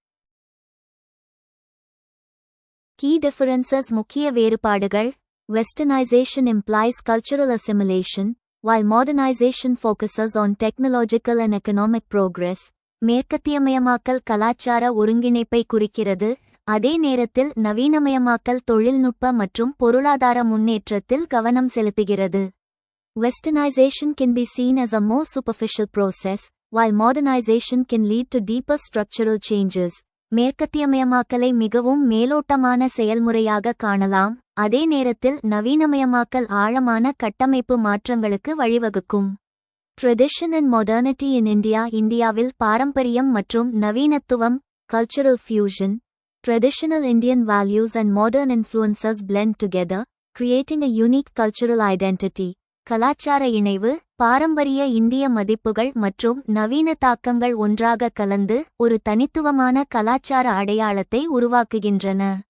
Speaker 1: Key differences. முக்கிய வேறுபாடுகள். Westernization implies cultural assimilation, while modernization focuses on technological and economic progress. மேற்கத்தியமயமாக்கல் கலாச்சார ஒருங்கிணைப்பை குறிக்கிறது, அதே நேரத்தில் நவீனமயமாக்கல் தொழில்நுட்ப மற்றும் பொருளாதார முன்னேற்றத்தில் கவனம் செலுத்துகிறது. Westernization can be seen as a more superficial process, while modernization can lead to deeper structural changes. மேற்கத்தியமயமாக்கலை மிகவும் மேலோட்டமான செயல்முறையாக காணலாம், அதே நேரத்தில் நவீனமயமாக்கல் ஆழமான கட்டமைப்பு மாற்றங்களுக்கு வழிவகுக்கும். Tradition and modernity in India. இந்தியாவில் பாரம்பரியம் மற்றும் நவீனத்துவம் cultural fusion. Traditional Indian values and modern influences blend together, creating a unique cultural identity. கலாச்சார இணைவு பாரம்பரிய இந்திய மதிப்புகள் மற்றும் நவீன தாக்கங்கள் ஒன்றாக கலந்து ஒரு தனித்துவமான கலாச்சார அடையாளத்தை உருவாக்குகின்றன.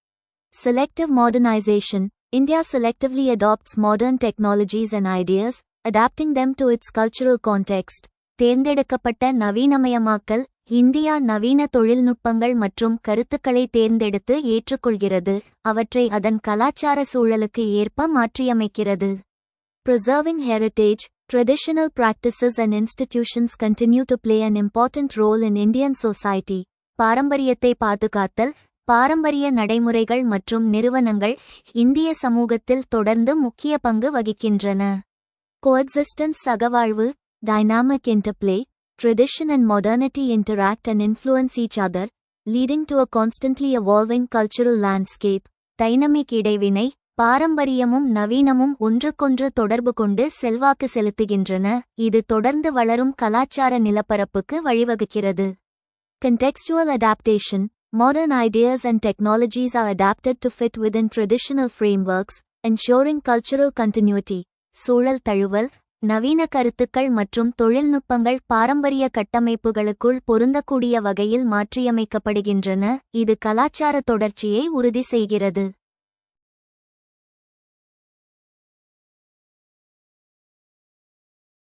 Speaker 1: Selective modernization. India selectively adopts modern technologies and ideas, adapting them to its cultural context. தேர்ந்தெடுக்கப்பட்ட நவீனமயமாக்கல் இந்தியா நவீன தொழில்நுட்பங்கள் மற்றும் கருத்துக்களை தேர்ந்தெடுத்து ஏற்றுக்கொள்கிறது, அவற்றை அதன் கலாச்சார சூழலுக்கு ஏற்ப மாற்றியமைக்கிறது. Preserving heritage. Traditional practices and institutions continue to play an important role in Indian society. பாரம்பரியத்தை பாதுகாத்தல் பாரம்பரிய நடைமுறைகள் மற்றும் நிறுவனங்கள் இந்திய சமூகத்தில் தொடர்ந்து முக்கிய பங்கு வகிக்கின்றன. கோஎக்ஸிஸ்டன்ஸ் சகவாழ்வு, dynamic interplay, tradition and modernity interact and influence each other, leading to a constantly evolving cultural landscape. Dynamic இடைவினை, பாரம்பரியமும் நவீனமும் ஒன்றுக்கொன்று தொடர்பு கொண்டு செல்வாக்கு செலுத்துகின்றன, இது தொடர்ந்து வளரும் கலாச்சார நிலப்பரப்புக்கு வழிவகுக்கிறது. Contextual adaptation, modern ideas and technologies are adapted to fit within traditional frameworks, ensuring cultural continuity. சூழல் தழுவல், நவீன கருத்துக்கள் மற்றும் தொழில்நுட்பங்கள் பாரம்பரிய கட்டமைப்புகளுக்குள் பொருந்தக்கூடிய வகையில் மாற்றியமைக்கப்படுகின்றன, இது கலாச்சார தொடர்ச்சியை உறுதி செய்கிறது.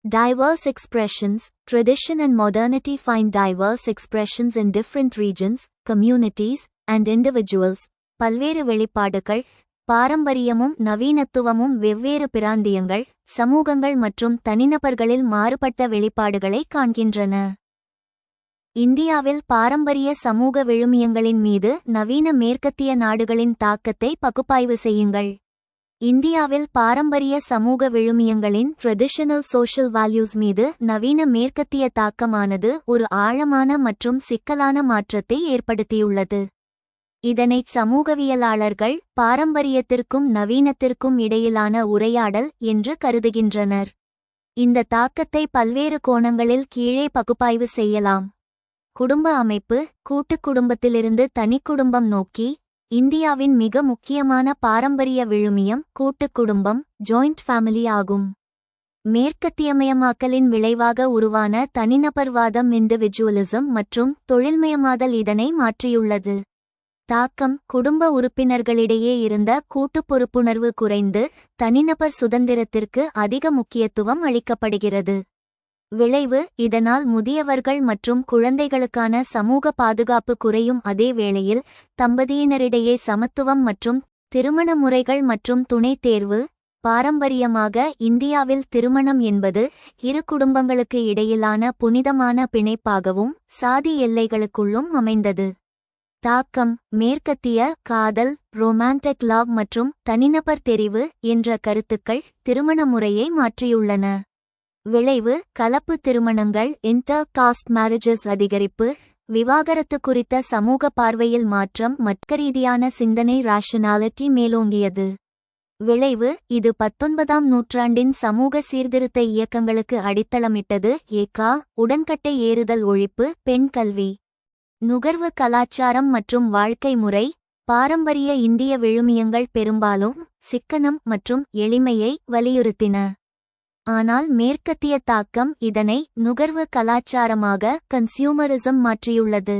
Speaker 1: Diverse expressions, tradition and modernity find diverse expressions in different regions, communities, and individuals. பல்வேறு வெளிப்பாடுகள், பாரம்பரியமும் நவீனத்துவமும் வெவ்வேறு பிராந்தியங்கள், சமூகங்கள் மற்றும் தனிநபர்களில் மாறுபட்ட வெளிப்பாடுகளை காண்கின்றன. இந்தியாவில் பாரம்பரிய சமூக விழுமியங்களின் மீது நவீன மேற்கத்திய நாடுகளின் தாக்கத்தை பகுப்பாய்வு செய்யுங்கள். இந்தியாவில் பாரம்பரிய சமூக விழுமியங்களின் ட்ரெடிஷனல் சோஷியல் வேல்யூஸ் மீது நவீன மேற்கத்திய தாக்கமானது ஒரு ஆழமான மற்றும் சிக்கலான மாற்றத்தை ஏற்படுத்தியுள்ளது. இதனைச் சமூகவியலாளர்கள் பாரம்பரியத்திற்கும் நவீனத்திற்கும் இடையிலான உரையாடல் என்று கருதுகின்றனர். இந்த தாக்கத்தை பல்வேறு கோணங்களில் கீழே பகுப்பாய்வு செய்யலாம். குடும்ப அமைப்பு, கூட்டுக் குடும்பத்திலிருந்து தனிக்குடும்பம் நோக்கி. இந்தியாவின் மிக முக்கியமான பாரம்பரிய விழுமியம் கூட்டுக் குடும்பம், ஜாயிண்ட் ஃபேமிலி ஆகும். மேற்கத்தியமயமாக்கலின் விளைவாக உருவான தனிநபர்வாதம், இண்டிவிஜுவலிசம் மற்றும் தொழில்மயமாதல் இதனை மாற்றியுள்ளது. தாக்கம், குடும்ப உறுப்பினர்களிடையே இருந்த கூட்டுப் பொறுப்புணர்வு குறைந்து தனிநபர் சுதந்திரத்திற்கு அதிக முக்கியத்துவம் அளிக்கப்படுகிறது. விளைவு, இதனால் முதியவர்கள் மற்றும் குழந்தைகளுக்கான சமூக பாதுகாப்பு குறையும் அதே வேளையில் தம்பதியினரிடையே சமத்துவம் மற்றும் திருமண முறைகள் மற்றும் துணை தேர்வு. பாரம்பரியமாக இந்தியாவில் திருமணம் என்பது இரு குடும்பங்களுக்கு இடையிலான புனிதமான பிணைப்பாகவும் சாதி எல்லைகளுக்குள்ளும் அமைந்தது. தாக்கம், மேற்கத்திய காதல், ரொமான்டிக் லவ் மற்றும் தனிநபர் தெரிவு என்ற கருத்துக்கள் திருமண முறையை மாற்றியுள்ளன. விளைவு, கலப்பு திருமணங்கள், இன்டர் காஸ்ட் மேரேஜஸ் அதிகரிப்பு, விவாகரத்து குறித்த சமூக பார்வையில் மாற்றம், மட்கரீதியான சிந்தனை ராஷனாலிட்டி மேலோங்கியது. விளைவு, இது 19ஆம் நூற்றாண்டின் சமூக சீர்திருத்த இயக்கங்களுக்கு அடித்தளமிட்டது. ஏகா உடன்கட்டை ஏறுதல் ஒழிப்பு, பெண் கல்வி, நுகர்வு கலாச்சாரம் மற்றும் வாழ்க்கை முறை. பாரம்பரிய இந்திய விழுமியங்கள் பெரும்பாலும் சிக்கனம் மற்றும் எளிமையை வலியுறுத்தின. ஆனால் மேற்கத்திய தாக்கம் இதனை நுகர்வு கலாச்சாரமாக கன்சியூமரிசம் மாற்றியுள்ளது.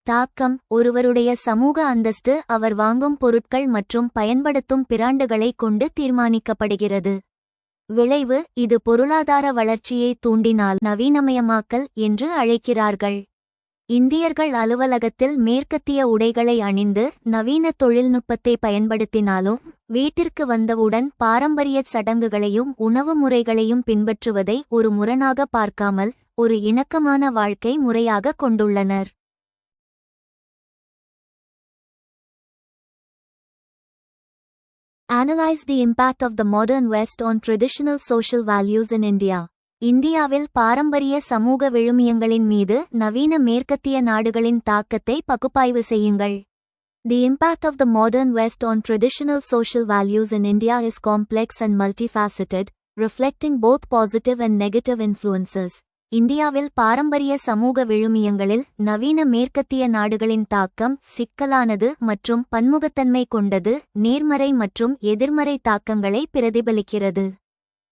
Speaker 1: தாக்கம், ஒருவருடைய சமூக அந்தஸ்து அவர் வாங்கும் பொருட்கள் மற்றும் பயன்படுத்தும் பிராண்டுகளை கொண்டு தீர்மானிக்கப்படுகிறது. விளைவு, இது பொருளாதார வளர்ச்சியை தூண்டினால் நவீனமயமாக்கல் என்று அழைக்கிறார்கள். இந்தியர்கள் அலுவலகத்தில் மேற்கத்திய உடைகளை அணிந்து நவீன தொழில்நுட்பத்தை பயன்படுத்தினாலும் வீட்டிற்கு வந்தவுடன் பாரம்பரிய சடங்குகளையும் உணவு முறைகளையும் பின்பற்றுவதை ஒரு முரணாக பார்க்காமல் ஒரு இணக்கமான வாழ்க்கை முறையாக கொண்டுள்ளனர். Analyze the impact of the modern West on traditional social values in India. இந்தியாவில் பாரம்பரிய சமூக விழுமியங்களின் மீது நவீன மேற்கத்திய நாடுகளின் தாக்கத்தை பகுப்பாய்வு செய்யுங்கள். The impact of the modern West on traditional social values in India is complex and multifaceted, reflecting both positive and negative influences. இந்தியாவில் பாரம்பரிய சமூக விழுமியங்களில் நவீன மேற்கத்திய நாடுகளின் தாக்கம் சிக்கலானது மற்றும் பன்முகத்தன்மை கொண்டது, நேர்மறை மற்றும் எதிர்மறை தாக்கங்களை பிரதிபலிக்கிறது.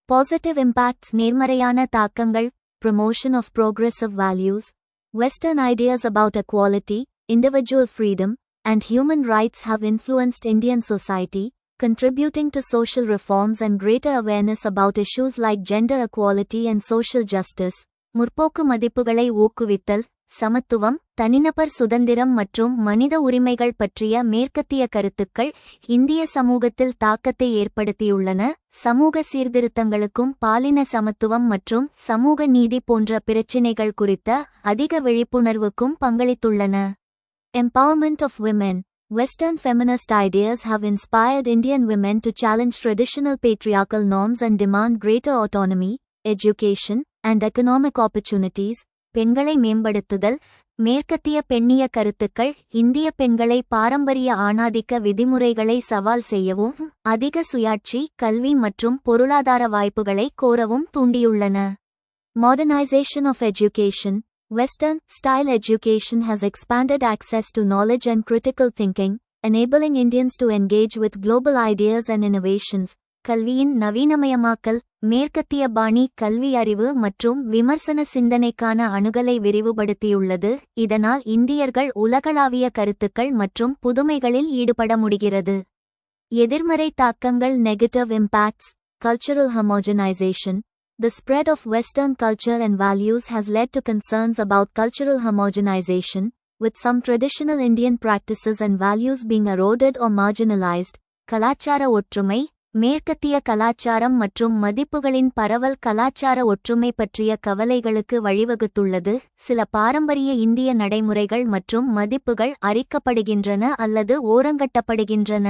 Speaker 1: Positive impacts, நேர்மறையான தாக்கங்கள், promotion of progressive values. Western ideas about equality, individual freedom, and human rights have influenced Indian society, contributing to social reforms and greater awareness about issues like gender equality and social justice. முற்போக்கு மதிப்புகளை ஊக்குவித்தல், சமத்துவம், தனிநபர் சுதந்திரம் மற்றும் மனித உரிமைகள் பற்றிய மேற்கத்திய கருத்துக்கள் இந்திய சமூகத்தில் தாக்கத்தை ஏற்படுத்தியுள்ளன. சமூக சீர்திருத்தங்களுக்கும் பாலின சமத்துவம் மற்றும் சமூக நீதி போன்ற பிரச்சினைகள் குறித்த அதிக விழிப்புணர்வுக்கும் பங்களித்துள்ளன. Empowerment of women. Western feminist ideas have inspired Indian women to challenge traditional patriarchal norms and demand greater autonomy, education, and economic opportunities. பெண்களை மேம்படுத்துதல். மேற்கத்திய பெண்ணிய கருத்துக்கள் இந்திய பெண்களை பாரம்பரிய ஆணாதிக்க விதிமுறைகளை சவால் செய்யவும், அதிக சுயாட்சி, கல்வி மற்றும் பொருளாதார வாய்ப்புகளை கோரவும் தூண்டியுள்ளன. Modernization of education. Western-style education has expanded access to knowledge and critical thinking, enabling Indians to engage with global ideas and innovations. கல்வியின் நவீனமயமாக்கல். மேற்கத்திய பாணி கல்வி அறிவு மற்றும் விமர்சன சிந்தனைக்கான அணுகலை விரிவுபடுத்தியுள்ளது, இதனால் இந்தியர்கள் உலகளாவிய கருத்துக்கள் மற்றும் புதுமைகளில் ஈடுபட முடிகிறது. எதிர்மறை தாக்கங்கள். Negative impacts. Cultural homogenization. The spread of Western culture and values has led to concerns about cultural homogenization, with some traditional Indian practices and values being eroded or marginalized. கலாச்சார ஒற்றுமை. மேற்கத்திய கலாச்சாரம் மற்றும் மதிப்புகளின் பரவல் கலாச்சார ஒற்றுமை பற்றிய கவலைகளுக்கு வழிவகுத்துள்ளது. சில பாரம்பரிய இந்திய நடைமுறைகள் மற்றும் மதிப்புகள் அரிக்கப்படுகின்றன அல்லது ஓரங்கட்டப்படுகின்றன.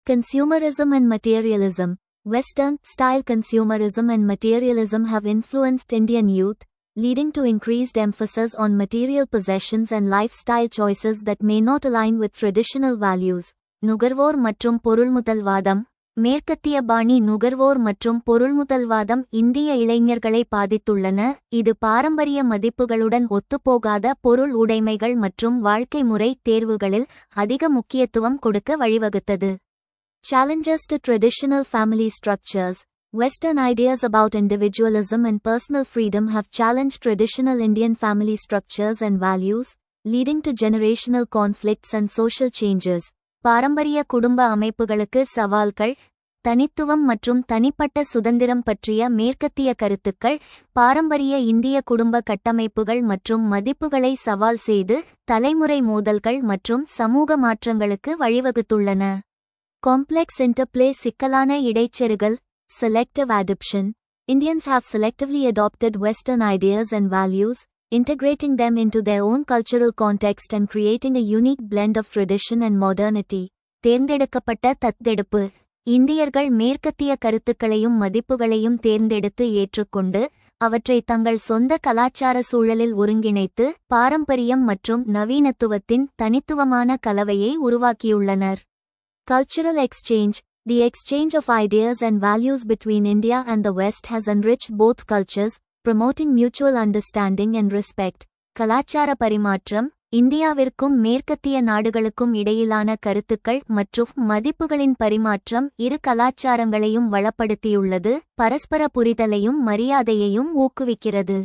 Speaker 1: Consumerism and materialism. Western-style consumerism and materialism have influenced Indian youth, leading to increased emphasis on material possessions and lifestyle choices that may not align with traditional values. நுகர்வோர் மற்றும் பொருள்முதல்வாதம். மேற்கத்திய பாணி நுகர்வோர் மற்றும் பொருள்முதல்வாதம் இந்திய இளைஞர்களை பாதித்துள்ளன, இது பாரம்பரிய மதிப்புகளுடன் ஒத்துப்போகாத பொருள் உடைமைகள் மற்றும் வாழ்க்கை முறை தேர்வுகளில் அதிக முக்கியத்துவம் கொடுக்க வழிவகுத்தது. Challenges to traditional family structures. Western ideas about individualism and personal freedom have challenged traditional Indian family structures and values, leading to generational conflicts and social changes. பாரம்பரிய குடும்ப அமைப்புகளுக்கு சவால்கள். தனித்துவம் மற்றும் தனிப்பட்ட சுதந்திரம் பற்றிய மேற்கத்திய கருத்துக்கள் பாரம்பரிய இந்திய குடும்ப கட்டமைப்புகள் மற்றும் மதிப்புகளை சவால் செய்து தலைமுறை மோதல்கள் மற்றும் சமூக மாற்றங்களுக்கு வழிவகுத்துள்ளன. காம்ப்ளெக்ஸ் இன்டர்ப்ளே. சிக்கலான இடைச்செருகல். Selective adoption. Indians have selectively adopted Western ideas and values, integrating them into their own cultural context and creating a unique blend of tradition and modernity. தேர்ந்தெடுக்கப்பட்ட தத்தெடுப்பு. இந்தியர்கள் மேற்கத்திய கருத்துக்களையும் மதிப்புகளையும் தேர்ந்தெடுத்து ஏற்றுக்கொண்டு, அவற்றை தங்கள் சொந்த கலாச்சார சூழலில் ஒருங்கிணைத்து, பாரம்பரியம் மற்றும் நவீனத்துவத்தின் தனித்துவமான கலவையை உருவாக்கியுள்ளனர். Cultural exchange. The exchange of ideas and values between India and the West has enriched both cultures, promoting mutual understanding and respect. கலாச்சார பரிமாற்றம். இந்தியாவிற்கும் மேற்கத்திய நாடுகளுக்கும் இடையிலான கருத்துக்கள் மற்றும் மதிப்புகளின் பரிமாற்றம் இரு கலாச்சாரங்களையும் வளப்படுத்தியுள்ளது, பரஸ்பர புரிதலையும் மரியாதையையும் ஊக்குவிக்கிறது.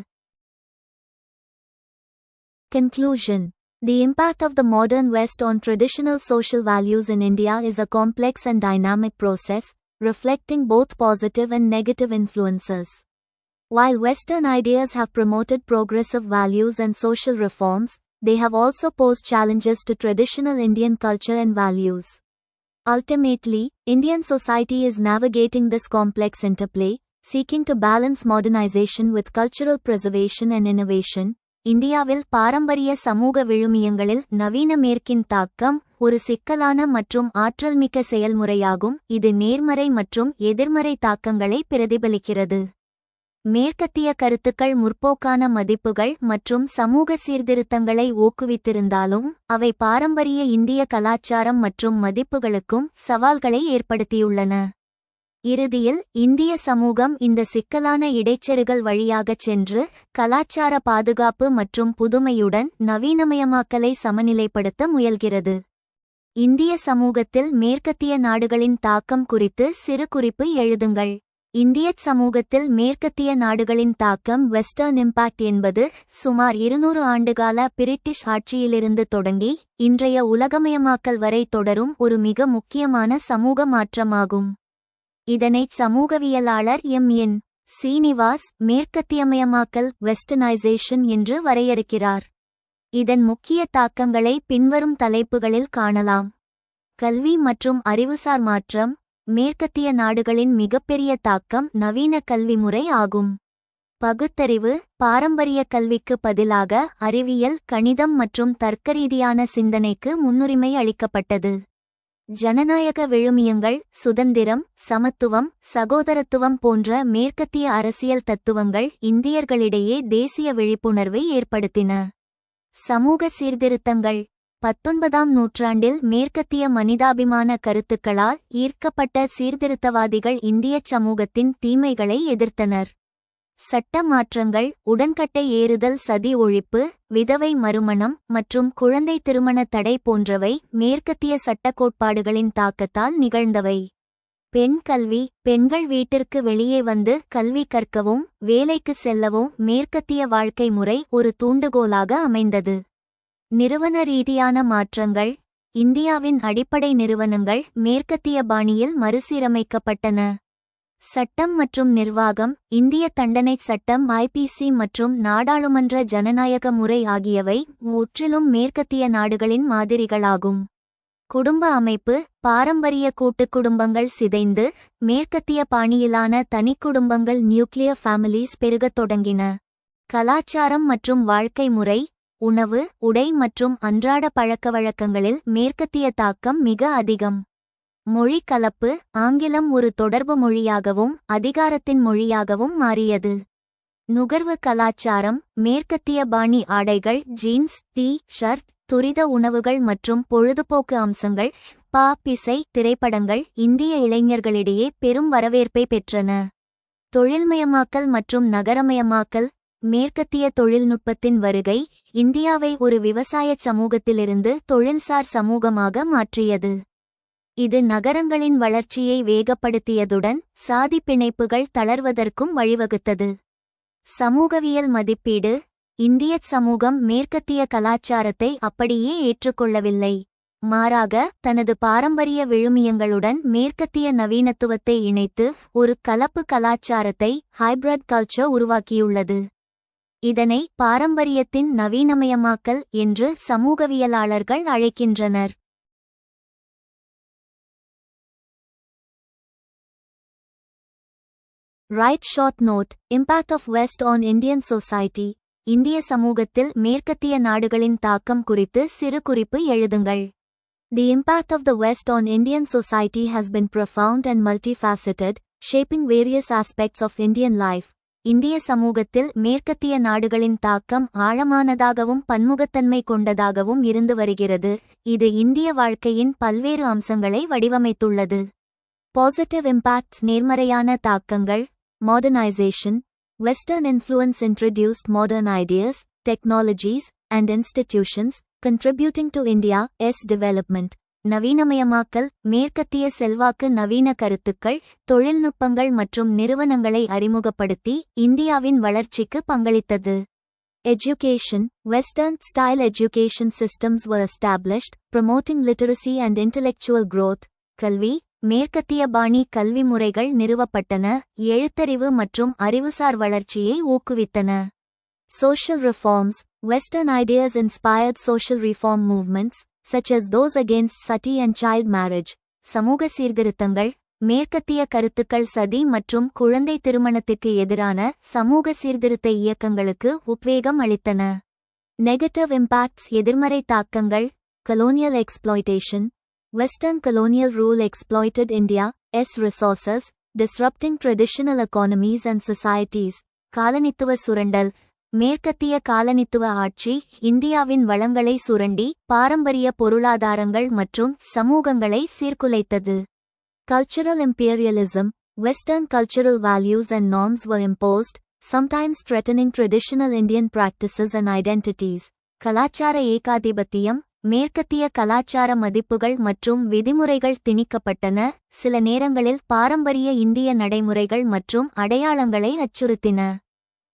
Speaker 1: Conclusion. The impact of the modern West on traditional social values in India is a complex and dynamic process, reflecting both positive and negative influences. While Western ideas have promoted progressive values and social reforms, they have also posed challenges to traditional Indian culture and values. Ultimately, Indian society is navigating this complex interplay, seeking to balance modernization with cultural preservation and innovation. இந்தியாவில் பாரம்பரிய சமூக விழுமியங்களில் நவீன மேற்கின் தாக்கம் ஒரு சிக்கலான மற்றும் ஆற்றல்மிக்க செயல்முறையாகும், இது நேர்மறை மற்றும் எதிர்மறை தாக்கங்களை பிரதிபலிக்கிறது. மேற்கத்திய கருத்துக்கள் முற்போக்கான மதிப்புகள் மற்றும் சமூக சீர்திருத்தங்களை ஊக்குவித்திருந்தாலும், அவை பாரம்பரிய இந்திய கலாச்சாரம் மற்றும் மதிப்புகளுக்கும் சவால்களை ஏற்படுத்தியுள்ளன. இறுதியில், இந்திய சமூகம் இந்த சிக்கலான இடைச்செருகல் வழியாகச் சென்று, கலாச்சார பாதுகாப்பு மற்றும் புதுமையுடன் நவீனமயமாக்கலை சமநிலைப்படுத்த முயல்கிறது. இந்திய சமூகத்தில் மேற்கத்திய நாடுகளின் தாக்கம் குறித்து சிறு குறிப்பு எழுதுங்கள். இந்தியச் சமூகத்தில் மேற்கத்திய நாடுகளின் தாக்கம். வெஸ்டர்ன் இம்பாக்ட் என்பது சுமார் 200 ஆண்டுகால பிரிட்டிஷ் ஆட்சியிலிருந்து தொடங்கி இன்றைய உலகமயமாக்கல் வரை தொடரும் ஒரு மிக முக்கியமான சமூக மாற்றமாகும். இதனைச் சமூகவியலாளர் என். சீனிவாஸ் மேற்கத்தியமயமாக்கல் வெஸ்டர்னைசேஷன் என்று வரையறுக்கிறார். இதன் முக்கிய தாக்கங்களை பின்வரும் தலைப்புகளில் காணலாம். கல்வி மற்றும் அறிவுசார் மாற்றம். மேற்கத்திய நாடுகளின் மிகப்பெரிய தாக்கம் நவீன கல்வி முறை ஆகும். பகுத்தறிவு பாரம்பரிய கல்விக்கு பதிலாக அறிவியல் கணிதம் மற்றும் தர்க்கரீதியான சிந்தனைக்கு முன்னுரிமை அளிக்கப்பட்டது. ஜனநாயக விழுமியங்கள் சுதந்திரம் சமத்துவம் சகோதரத்துவம் போன்ற மேற்கத்திய அரசியல் தத்துவங்கள் இந்தியர்களிடையே தேசிய விழிப்புணர்வை ஏற்படுத்தின. சமூக சீர்திருத்தங்கள் 19ஆம் நூற்றாண்டில் மேற்கத்திய மனிதாபிமான கருத்துக்களால் ஈர்க்கப்பட்ட சீர்திருத்தவாதிகள் இந்தியச் சமூகத்தின் தீமைகளை எதிர்த்தனர். சட்ட மாற்றங்கள் உடன்கட்டை ஏறுதல் சதி ஒழிப்பு விதவை மறுமணம் மற்றும் குழந்தை திருமண தடை போன்றவை மேற்கத்திய சட்டக் கோட்பாடுகளின் தாக்கத்தால் நிகழ்ந்தவை. பெண் கல்வி பெண்கள் வீட்டிற்கு வெளியே வந்து கல்வி கற்கவும் வேலைக்கு செல்லவும் மேற்கத்திய வாழ்க்கை முறை ஒரு தூண்டுகோலாக அமைந்தது. நிறுவன ரீதியான மாற்றங்கள் இந்தியாவின் அடிப்படை நிறுவனங்கள் மேற்கத்திய பாணியில் மறுசீரமைக்கப்பட்டன. சட்டம் மற்றும் நிர்வாகம் இந்திய தண்டனைச் சட்டம் ஐபிசி மற்றும் நாடாளுமன்ற ஜனநாயக முறை ஆகியவை முற்றிலும் மேற்கத்திய நாடுகளின் மாதிரிகளாகும். குடும்ப அமைப்பு பாரம்பரிய கூட்டுக் குடும்பங்கள் சிதைந்து மேற்கத்திய பாணியிலான தனிக்குடும்பங்கள் நியூக்ளியர் ஃபேமிலிஸ் பெருகத் தொடங்கின. கலாச்சாரம் மற்றும் வாழ்க்கை முறை உணவு உடை மற்றும் அன்றாட பழக்கவழக்கங்களில் மேற்கத்திய தாக்கம் மிக அதிகம். மொழி கலப்பு ஆங்கிலம் ஒரு தொடர்பு மொழியாகவும் அதிகாரத்தின் மொழியாகவும் மாறியது. நுகர்வு கலாச்சாரம் மேற்கத்திய பாணி ஆடைகள் ஜீன்ஸ் டீ ஷர்ட் துரித உணவுகள் மற்றும் பொழுதுபோக்கு அம்சங்கள் இசை திரைப்படங்கள் இந்திய இளைஞர்களிடையே பெரும் வரவேற்பை பெற்றன. தொழில்மயமாக்கல் மற்றும் நகரமயமாக்கல் மேற்கத்திய தொழில்நுட்பத்தின் வருகை இந்தியாவை ஒரு விவசாய சமூகத்திலிருந்து தொழில்சார் சமூகமாக மாற்றியது. இது நகரங்களின் வளர்ச்சியை வேகப்படுத்தியதுடன் சாதி பிணைப்புகள் தளர்வதற்கும் வழிவகுத்தது. சமூகவியல் மதிப்பீடு இந்தியச் சமூகம் மேற்கத்திய கலாச்சாரத்தை அப்படியே ஏற்றுக்கொள்ளவில்லை. மாறாக தனது பாரம்பரிய விழுமியங்களுடன் மேற்கத்திய நவீனத்துவத்தை இணைத்து ஒரு கலப்பு கலாச்சாரத்தை ஹைபிரிட் கல்ச்சர் உருவாக்கியுள்ளது. இதனை பாரம்பரியத்தின் நவீனமயமாக்கல் என்று சமூகவியலாளர்கள் அழைக்கின்றனர். Right short note Impact of West on Indian Society இந்திய சமூகத்தில் மேற்கத்திய நாடுகளின் தாக்கம் குறித்து சிறு குறிப்பு எழுதுங்கள். The impact of the West on Indian society has been profound and multifaceted, shaping various aspects of Indian life. இந்திய சமூகத்தில் மேற்கத்திய நாடுகளின் தாக்கம் ஆழமானதாகவும் பன்முகத்தன்மை கொண்டதாகவும் இருந்து வருகிறது. இது இந்திய வாழ்க்கையின் பல்வேறு அம்சங்களை வடிவமைத்துள்ளது. Positive impacts நேர்மறையான தாக்கங்கள் Modernization Western influence introduced modern ideas, technologies, and institutions, contributing to India's development. நவீனமயமாக்கல் மேற்கத்திய செல்வாக்கு நவீன கருத்துக்கள் தொழில்நுட்பங்கள் மற்றும் நிறுவனங்களை அறிமுகப்படுத்தி இந்தியாவின் வளர்ச்சிக்கு பங்களித்தது. Education Western style education systems were established, promoting literacy and intellectual growth. கல்வி மேற்கத்திய பாணி கல்வி முறைகள் நிறுவப்பட்டன எழுத்தறிவு மற்றும் அறிவுசார் வளர்ச்சியை ஊக்குவித்தன. Social reforms Western ideas inspired social reform movements, such as those against sati and child marriage. சமூக சீர்திருத்தங்கள் மேற்கத்திய கருத்துக்கள் சதி மற்றும் குழந்தை திருமணத்திற்கு எதிரான சமூக சீர்திருத்த இயக்கங்களுக்கு உத்வேகம் அளித்தன. Negative impacts எதிர்மறை தாக்கங்கள் Colonial exploitation Western colonial rule exploited India's resources, disrupting traditional economies and societies. காலனித்துவ சுரண்டல் மேற்கத்திய காலனித்துவ ஆட்சி இந்தியாவின் வளங்களை சுரண்டி பாரம்பரிய பொருளாதாரங்கள் மற்றும் சமூகங்களை சீர்குலைத்தது. Cultural imperialism Western cultural values and norms were imposed, sometimes threatening traditional Indian practices and identities. கலாச்சார ஏகாதிபத்தியம் மேற்கத்திய கலாச்சார மதிப்புகள் மற்றும் விதிமுறைகள் திணிக்கப்பட்டன சில நேரங்களில் பாரம்பரிய இந்திய நடைமுறைகள் மற்றும் அடையாளங்களை அச்சுறுத்தின.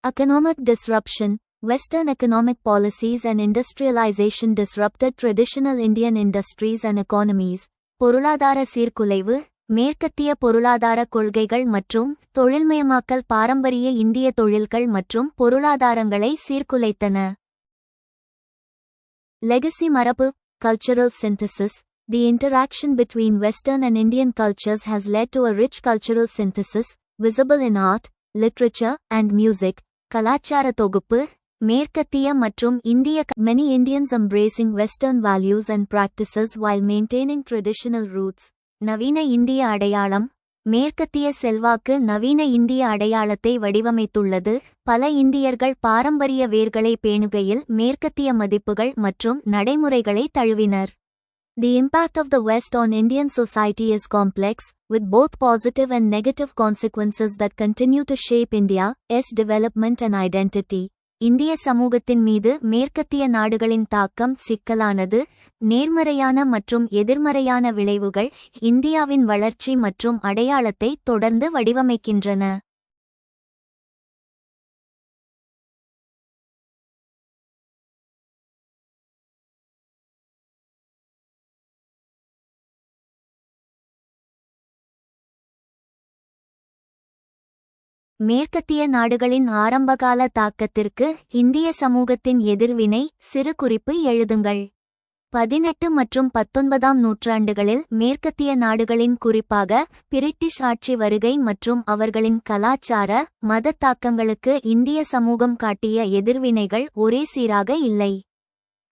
Speaker 1: Economic disruption Western economic policies and industrialization disrupted traditional Indian industries and economies. பொருளாதார சீர்குலைவு மேற்கத்திய பொருளாதார கொள்கைகள் மற்றும் தொழில்மயமாக்கல் பாரம்பரிய இந்திய தொழில்கள் மற்றும் பொருளாதாரங்களை சீர்குலைத்தன. Legacy மரபு cultural synthesis The interaction between Western and Indian cultures has led to a rich cultural synthesis, visible in art, literature, and music. கலாச்சார தொகுப்பு. மேற்கத்திய மற்றும் இந்திய. Many Indians embracing Western values and practices while maintaining traditional roots. நவீன இந்திய அடையாளம். மேற்கத்திய செல்வாக்கு நவீன இந்திய அடையாளத்தை வடிவமைத்துள்ளது. பல இந்தியர்கள் பாரம்பரிய வேர்களை பேணுகையில் மேற்கத்திய மதிப்புகள் மற்றும் நடைமுறைகளை தழுவினர். The impact of the West on Indian society is complex, with both positive and negative consequences that continue to shape India's development and identity. இந்திய சமூகத்தின் மீது மேற்கத்திய நாடுகளின் தாக்கம் சிக்கலானது. நேர்மறையான மற்றும் எதிர்மறையான விளைவுகள் இந்தியாவின் வளர்ச்சி மற்றும் அடையாளத்தை தொடர்ந்து வடிவமைக்கின்றன. மேற்கத்திய நாடுகளின் ஆரம்பகால தாக்கத்திற்கு இந்திய சமூகத்தின் எதிர்வினை. சிறு குறிப்பு எழுதுங்கள். 18 மற்றும் 19ஆம் நூற்றாண்டுகளில் மேற்கத்திய நாடுகளின் குறிப்பாக பிரிட்டிஷ் ஆட்சி வருகை மற்றும் அவர்களின் கலாச்சார மத தாக்கங்களுக்கு இந்திய சமூகம் காட்டிய எதிர்வினைகள் ஒரே சீராக இல்லை.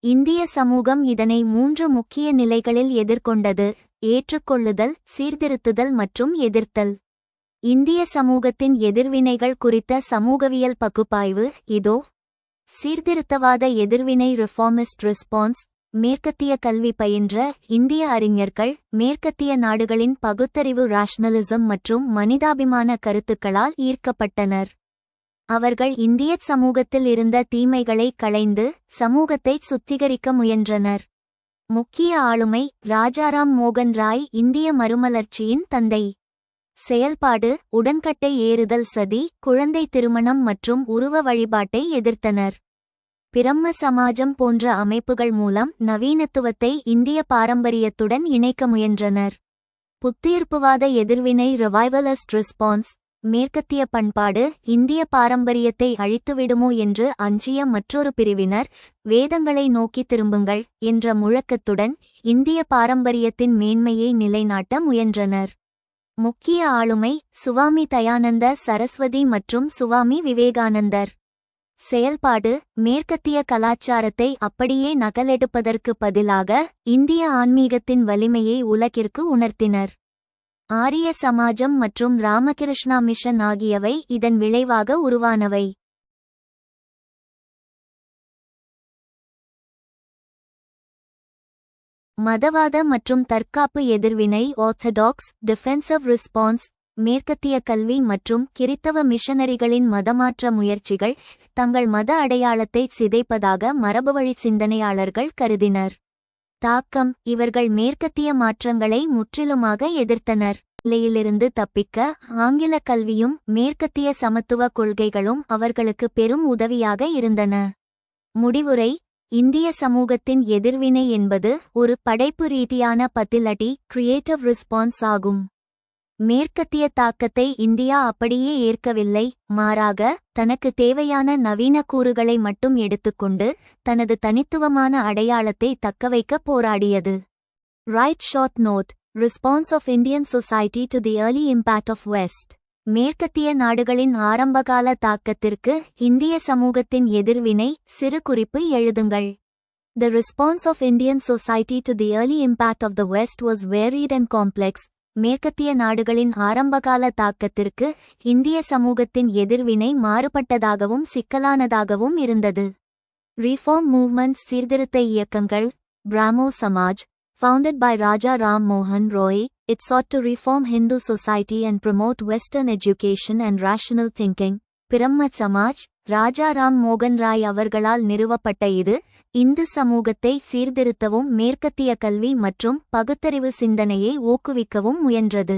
Speaker 1: இந்திய சமூகம் இதனை 3 முக்கிய நிலைகளில் எதிர்கொண்டது: ஏற்றுக்கொள்ளுதல், சீர்திருத்துதல் மற்றும் எதிர்த்தல். இந்திய சமூகத்தின் எதிர்வினைகள் குறித்த சமூகவியல் பகுப்பாய்வு இதோ. சீர்திருத்தவாத எதிர்வினை ரிஃபார்மிஸ்ட் ரெஸ்பான்ஸ். மேற்கத்திய கல்வி பயின்ற இந்திய அறிஞர்கள் மேற்கத்திய நாடுகளின் பகுத்தறிவு ராஷனலிசம் மற்றும் மனிதாபிமான கருத்துக்களால் ஈர்க்கப்பட்டனர். அவர்கள் இந்திய சமூகத்தில் இருந்த தீமைகளை களைந்து சமூகத்தை சுத்திகரிக்க முயன்றனர். முக்கிய ஆளுமை ராஜாராம் மோகன் ராய் இந்திய மறுமலர்ச்சியின் தந்தை. செயல்பாடு உடன்கட்டை ஏறுதல், சதி, குழந்தை திருமணம் மற்றும் உருவ வழிபாட்டை எதிர்த்தனர். பிரம்ம சமாஜம் போன்ற அமைப்புகள் மூலம் நவீனத்துவத்தை இந்திய பாரம்பரியத்துடன் இணைக்க முயன்றனர். புத்துயிர்ப்புவாத எதிர்வினை ரிவைவலிஸ்ட் ரெஸ்பான்ஸ். மேற்கத்திய பண்பாடு இந்திய பாரம்பரியத்தை அழித்துவிடுமோ என்று அஞ்சிய மற்றொரு பிரிவினர் வேதங்களை நோக்கி திரும்புங்கள் என்ற முழக்கத்துடன் இந்திய பாரம்பரியத்தின் மேன்மையை நிலைநாட்ட முயன்றனர். முக்கிய ஆளுமை சுவாமி தயானந்த சரஸ்வதி மற்றும் சுவாமி விவேகானந்தர். செயல்பாடு மேற்கத்திய கலாச்சாரத்தை அப்படியே நகலெடுப்பதற்கு பதிலாக இந்திய ஆன்மீகத்தின் வலிமையை உலகிற்கு உணர்த்தினர். ஆரிய சமாஜம் மற்றும் ராமகிருஷ்ணா மிஷன் ஆகியவை இதன் விளைவாக உருவானவை. மதவாத மற்றும் தற்காப்பு எதிர்வினை ஆர்த்தடாக்ஸ் டிஃபென்சிவ் ரெஸ்பான்ஸ். மேற்கத்திய கல்வி மற்றும் கிறித்தவ மிஷனரிகளின் மதமாற்ற முயற்சிகள் தங்கள் மத அடையாளத்தை சிதைப்பதாக மரபுவழி சிந்தனையாளர்கள் கருதினர். தாக்கம் இவர்கள் மேற்கத்திய மாற்றங்களை முற்றிலுமாக எதிர்த்தனர். நிலையிலிருந்து தப்பிக்க ஆங்கில கல்வியும் மேற்கத்திய சமத்துவ கொள்கைகளும் அவர்களுக்கு பெரும் உதவியாக இருந்தன. முடிவுரை இந்திய சமூகத்தின் எதிர்வினை என்பது ஒரு படைப்பு ரீதியான பதிலடி கிரியேட்டிவ் ரெஸ்பான்ஸ் ஆகும். மேற்கத்திய தாக்கத்தை இந்தியா அப்படியே ஏற்கவில்லை, மாறாக தனக்கு தேவையான நவீன கூறுகளை மட்டும் எடுத்துக்கொண்டு தனது தனித்துவமான அடையாளத்தை தக்கவைக்க போராடியது. Write short note. Response of Indian society to the early impact of west. மேற்கத்திய நாடுகளின் ஆரம்பகால தாக்கத்திற்கு இந்திய சமூகத்தின் எதிர்வினை. சிறு குறிப்பு எழுதுங்கள். The response of Indian society to the early impact of the West was varied and complex. மேற்கத்திய நாடுகளின் ஆரம்பகால தாக்கத்திற்கு இந்திய சமூகத்தின் எதிர்வினை மாறுபட்டதாகவும் சிக்கலானதாகவும் இருந்தது. Reform movements சீர்திருத்த இயக்கங்கள். Brahmo Samaj, founded by Raja Ram Mohan Roy, it sought to reform Hindu society and promote Western education and rational thinking. பிரம்ம சமாஜ் ராஜா ராம் மோகன் ராய் அவர்களால் நிறுவப்பட்ட இது இந்து சமூகத்தை சீர்திருத்தவும் மேற்கத்திய கல்வி மற்றும் பகுத்தறிவு சிந்தனையை ஊக்குவிக்கவும் முயன்றது.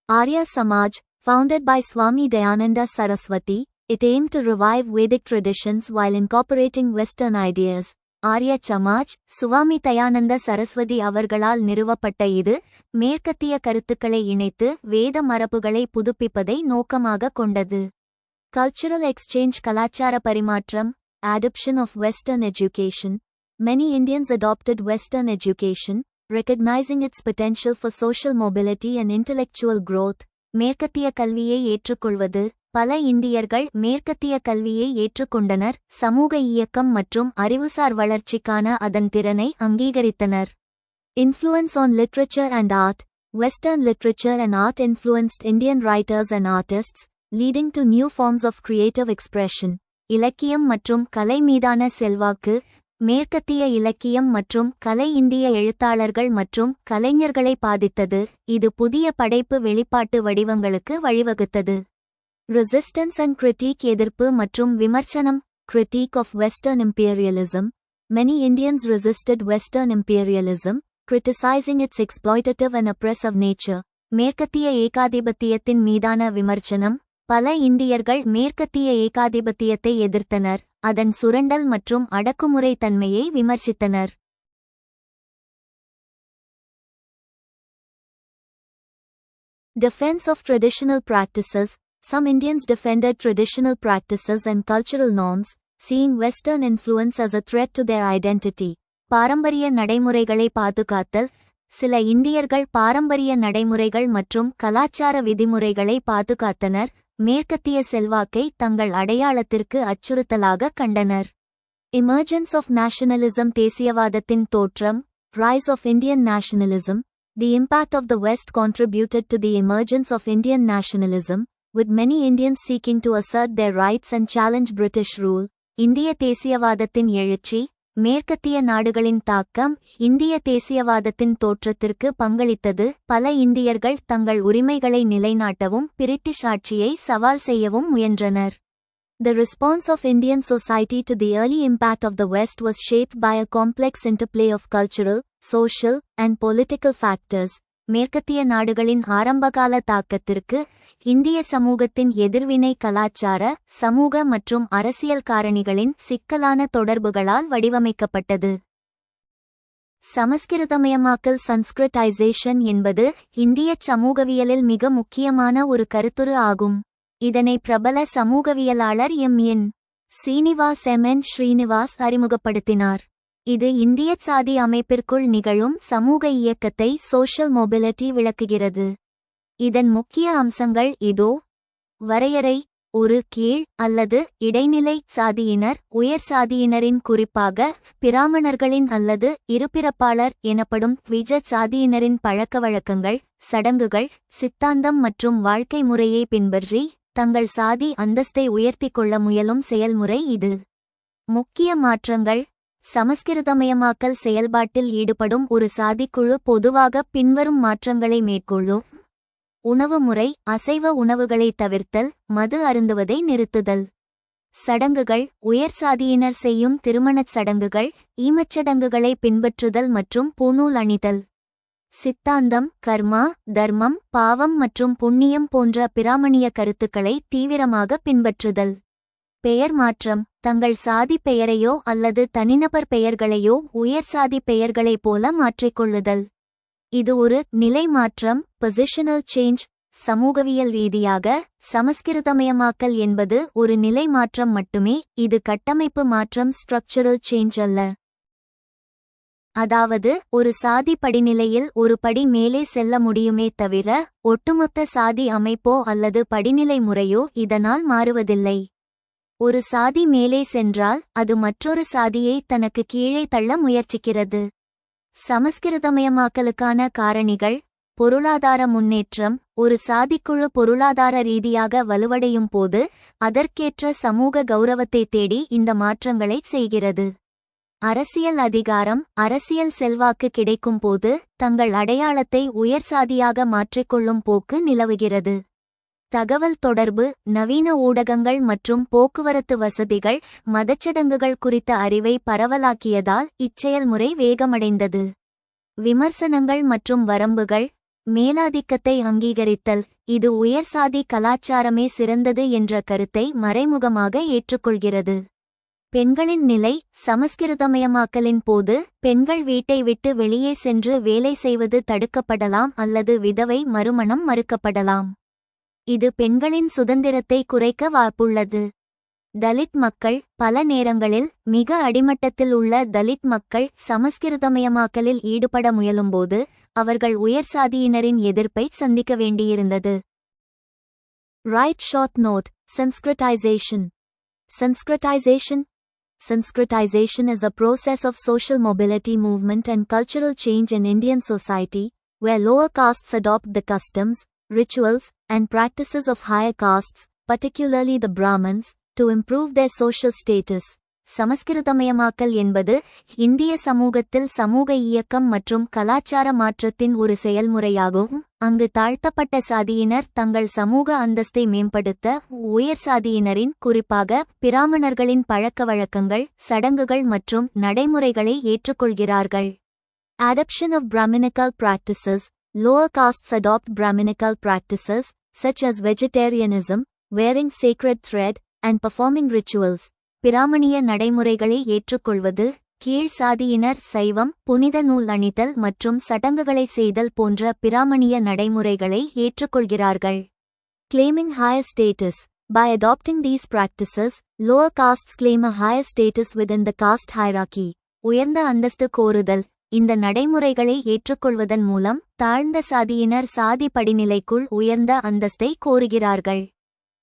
Speaker 1: Arya Samaj, founded by Swami Dayananda Saraswati, it aimed to revive Vedic traditions while incorporating Western ideas. ஆர்ய சமாஜ் சுவாமி தயானந்த சரஸ்வதி அவர்களால் நிறுவப்பட்ட இது மேற்கத்திய கருத்துக்களை இணைத்து வேத மரபுகளை புதுப்பிப்பதை நோக்கமாக கொண்டது. கல்ச்சுரல் எக்ஸ்சேஞ்ச் கலாச்சார பரிமாற்றம். Adoption of Western education. Many Indians adopted Western education, recognizing its potential for social mobility and intellectual growth. மேற்கத்திய கல்வியை ஏற்றுக்கொள்வது பல இந்தியர்கள் மேற்கத்திய கல்வியை ஏற்றுக்கொண்டனர், சமூக இயக்கம் மற்றும் அறிவுசார் வளர்ச்சிக்கான அதன் திறனை அங்கீகரித்தனர். Influence on literature and art. Western literature and art influenced Indian writers and artists, leading to new forms of creative expression. இலக்கியம் மற்றும் கலை மீதான செல்வாக்கு. மேற்கத்திய இலக்கியம் மற்றும் கலை இந்திய எழுத்தாளர்கள் மற்றும் கலைஞர்களை பாதித்தது, இது புதிய படைப்பு வெளிப்பாட்டு வடிவங்களுக்கு வழிவகுத்தது. Resistance and critique. எதிர்ப்பு மற்றும் விமர்சனம். Critique of Western imperialism. Many Indians resisted Western imperialism, criticizing its exploitative and oppressive nature. மேற்கத்திய ஏகாதிபத்தியத்தின் மீதான விமர்சனம். பல இந்தியர்கள் மேற்கத்திய ஏகாதிபத்தியத்தை எதிர்த்தனர், அதன் சுரண்டல் மற்றும் அடக்குமுறை தன்மையை விமர்சித்தனர். Defense of traditional practices. Some Indians defended traditional practices and cultural norms, seeing Western influence as a threat to their identity. பாரம்பரிய நடைமுறைகளை பாதுகாத்தல். சில இந்தியர்கள் பாரம்பரிய நடைமுறைகள் மற்றும் கலாச்சார விதிமுறைகளை பாதுகாத்தனர், மேற்கத்திய செல்வாக்கை தங்கள் அடையாளத்திற்கு அச்சுறுத்தலாக கண்டனர். Emergence of nationalism. தேசியவாதத்தின் தோற்றம். Rise of Indian nationalism. The impact of the West contributed to the emergence of Indian nationalism, with many Indians seeking to assert their rights and challenge British rule. இந்திய தேசியவாதத்தின் எழுச்சி. மேற்கத்திய நாடுகளின் தாக்கம் இந்திய தேசியவாதத்தின் தோற்றத்திற்கு பங்களித்தது, பல இந்தியர்கள் தங்கள் உரிமைகளை நிலைநாட்டவும் பிரிட்டிஷ் ஆட்சியை சவால் செய்யவும் முயன்றனர். The response of Indian society to the early impact of the West was shaped by a complex interplay of cultural, social, and political factors. மேற்கத்திய நாடுகளின் ஆரம்பகால தாக்கத்திற்கு இந்திய சமூகத்தின் எதிர்வினை கலாச்சார, சமூக மற்றும் அரசியல் காரணிகளின் சிக்கலான தொடர்புகளால் வடிவமைக்கப்பட்டது. சமஸ்கிருதமயமாக்கல். சன்ஸ்கிருட்டைசேஷன் என்பது இந்தியச் சமூகவியலில் மிக முக்கியமான ஒரு கருத்துரு ஆகும். இதனை பிரபல சமூகவியலாளர் என். ஸ்ரீனிவாஸ் அறிமுகப்படுத்தினார். இது இந்திய சாதி அமைப்பிற்குள் நிகழும் சமூக இயக்கத்தை சோஷியல் மொபிலிட்டி விளக்குகிறது. இதன் முக்கிய அம்சங்கள் இதோ. வரையறை. ஒரு கீழ் அல்லது இடைநிலை சாதியினர், உயர் சாதியினரின் குறிப்பாக பிராமணர்களின் அல்லது இருபிறப்பாளர் எனப்படும் த்விஜ சாதியினரின் பழக்கவழக்கங்கள், சடங்குகள், சித்தாந்தம் மற்றும் வாழ்க்கை முறையை பின்பற்றி தங்கள் சாதி அந்தஸ்தை உயர்த்திக் கொள்ள முயலும் செயல்முறை இது. முக்கிய மாற்றங்கள். சமஸ்கிருதமயமாக்கல் செயல்பாட்டில் ஈடுபடும் ஒரு சாதிக்குழு பொதுவாக பின்வரும் மாற்றங்களை மேற்கொள்ளும். உணவு முறை. அசைவ உணவுகளை தவிர்த்தல், மது அருந்துவதை நிறுத்துதல். சடங்குகள். உயர் சாதியினர் செய்யும் திருமணச் சடங்குகள், ஈமச்சடங்குகளை பின்பற்றுதல் மற்றும் பூணூல் அணிதல். சித்தாந்தம். கர்மா, தர்மம், பாவம் மற்றும் புண்ணியம் போன்ற பிராமணிய கருத்துக்களை தீவிரமாக பின்பற்றுதல். பெயர் மாற்றம். தங்கள் சாதி பெயரையோ அல்லது தனிநபர் பெயர்களையோ உயர் சாதி பெயர்களைப் போல மாற்றிக்கொள்ளுதல். இது ஒரு நிலை மாற்றம், பொசிஷனல் சேஞ்ச். சமூகவியல் ரீதியாக சமஸ்கிருதமயமாக்கல் என்பது ஒரு நிலை மாற்றம் மட்டுமே, இது கட்டமைப்பு மாற்றம், ஸ்ட்ரக்சரல் சேஞ்ச் அல்ல. அதாவது ஒரு சாதி படிநிலையில் ஒரு படி மேலே செல்ல முடியுமே தவிர ஒட்டுமொத்த சாதி அமைப்போ அல்லது படிநிலை முறையோ இதனால் மாறுவதில்லை. ஒரு சாதி மேலே சென்றால் அது மற்றொரு சாதியை தனக்கு கீழே தள்ள முயற்சிக்கிறது. சமஸ்கிருதமயமாக்கலுக்கான காரணிகள். பொருளாதார முன்னேற்றம். ஒரு சாதிக்குழு பொருளாதார ரீதியாக வலுவடையும் போது அதற்கேற்ற சமூக கௌரவத்தை தேடி இந்த மாற்றங்களை செய்கிறது. அரசியல் அதிகாரம். அரசியல் செல்வாக்கு கிடைக்கும் போது தங்கள் அடையாளத்தை உயர் சாதியாக மாற்றிக்கொள்ளும் போக்கு நிலவுகிறது. தகவல் தொடர்பு. நவீன ஊடகங்கள் மற்றும் போக்குவரத்து வசதிகள் மதச்சடங்குகள் குறித்த அறிவை பரவலாக்கியதால் இச்செயல்முறை வேகமடைந்தது. விமர்சனங்கள் மற்றும் வரம்புகள். மேலாதிக்கத்தை அங்கீகரித்தல். இது உயர்சாதி கலாச்சாரமே சிறந்தது என்ற கருத்தை மறைமுகமாக ஏற்றுக்கொள்கிறது. பெண்களின் நிலை. சமஸ்கிருதமயமாக்கலின் போது பெண்கள் வீட்டை விட்டு வெளியே சென்று வேலை செய்வது தடுக்கப்படலாம் அல்லது விதவை மறுமணம் மறுக்கப்படலாம். இது பெண்களின் சுதந்திரத்தை குறைக்க வாய்ப்புள்ளது. தலித் மக்கள். பல நேரங்களில் மிக அடிமட்டத்தில் உள்ள தலித் மக்கள் சமஸ்கிருதமயமாக்கலில் ஈடுபட முயலும்போது அவர்கள் உயர் சாதியினரின் எதிர்ப்பை சந்திக்க வேண்டியிருந்தது. Right short note, Sanskritization. Sanskritization. Sanskritization is a process of social mobility movement and cultural change in Indian society, where lower castes adopt the customs, rituals, and practices of higher castes, particularly the Brahmins, to improve their social status. சமஸ்கிருதமயமாக்கல் என்பது இந்திய சமூகத்தில் சமூக இயக்கம் மற்றும் கலாச்சார மாற்றத்தின் ஒரு செயல்முறையாகும், அங்கு தாழ்த்தப்பட்ட சாதியினர் தங்கள் சமூக அந்தஸ்தை மேம்படுத்த உயர் சாதியினரின், குறிப்பாக பிராமணர்களின் பழக்கவழக்கங்கள், சடங்குகள் மற்றும் நடைமுறைகளை ஏற்றுக்கொள்கிறார்கள். Adoption of Brahminical practices. Lower castes adopt Brahminical practices, such as vegetarianism, wearing sacred thread, and performing rituals. பிராமணிய நடைமுறைகளை ஏற்றுக்கொள்வது, கீழ் சாதியினர் சைவம், புனித நூல் அணிதல் மற்றும் சடங்குகளை செய்தல் போன்ற பிராமணிய நடைமுறைகளை ஏற்றுக்கொள்கிறார்கள். Claiming higher status. By adopting these practices, lower castes claim a higher status within the caste hierarchy. உயர்ந்த அந்தஸ்து கோருதல். இந்த நடைமுறைகளை ஏற்றுக்கொள்வதன் மூலம் தாழ்ந்த சாதியினர் சாதி படிநிலைக்குள் உயர்ந்த அந்தஸ்தை கோருகிறார்கள்.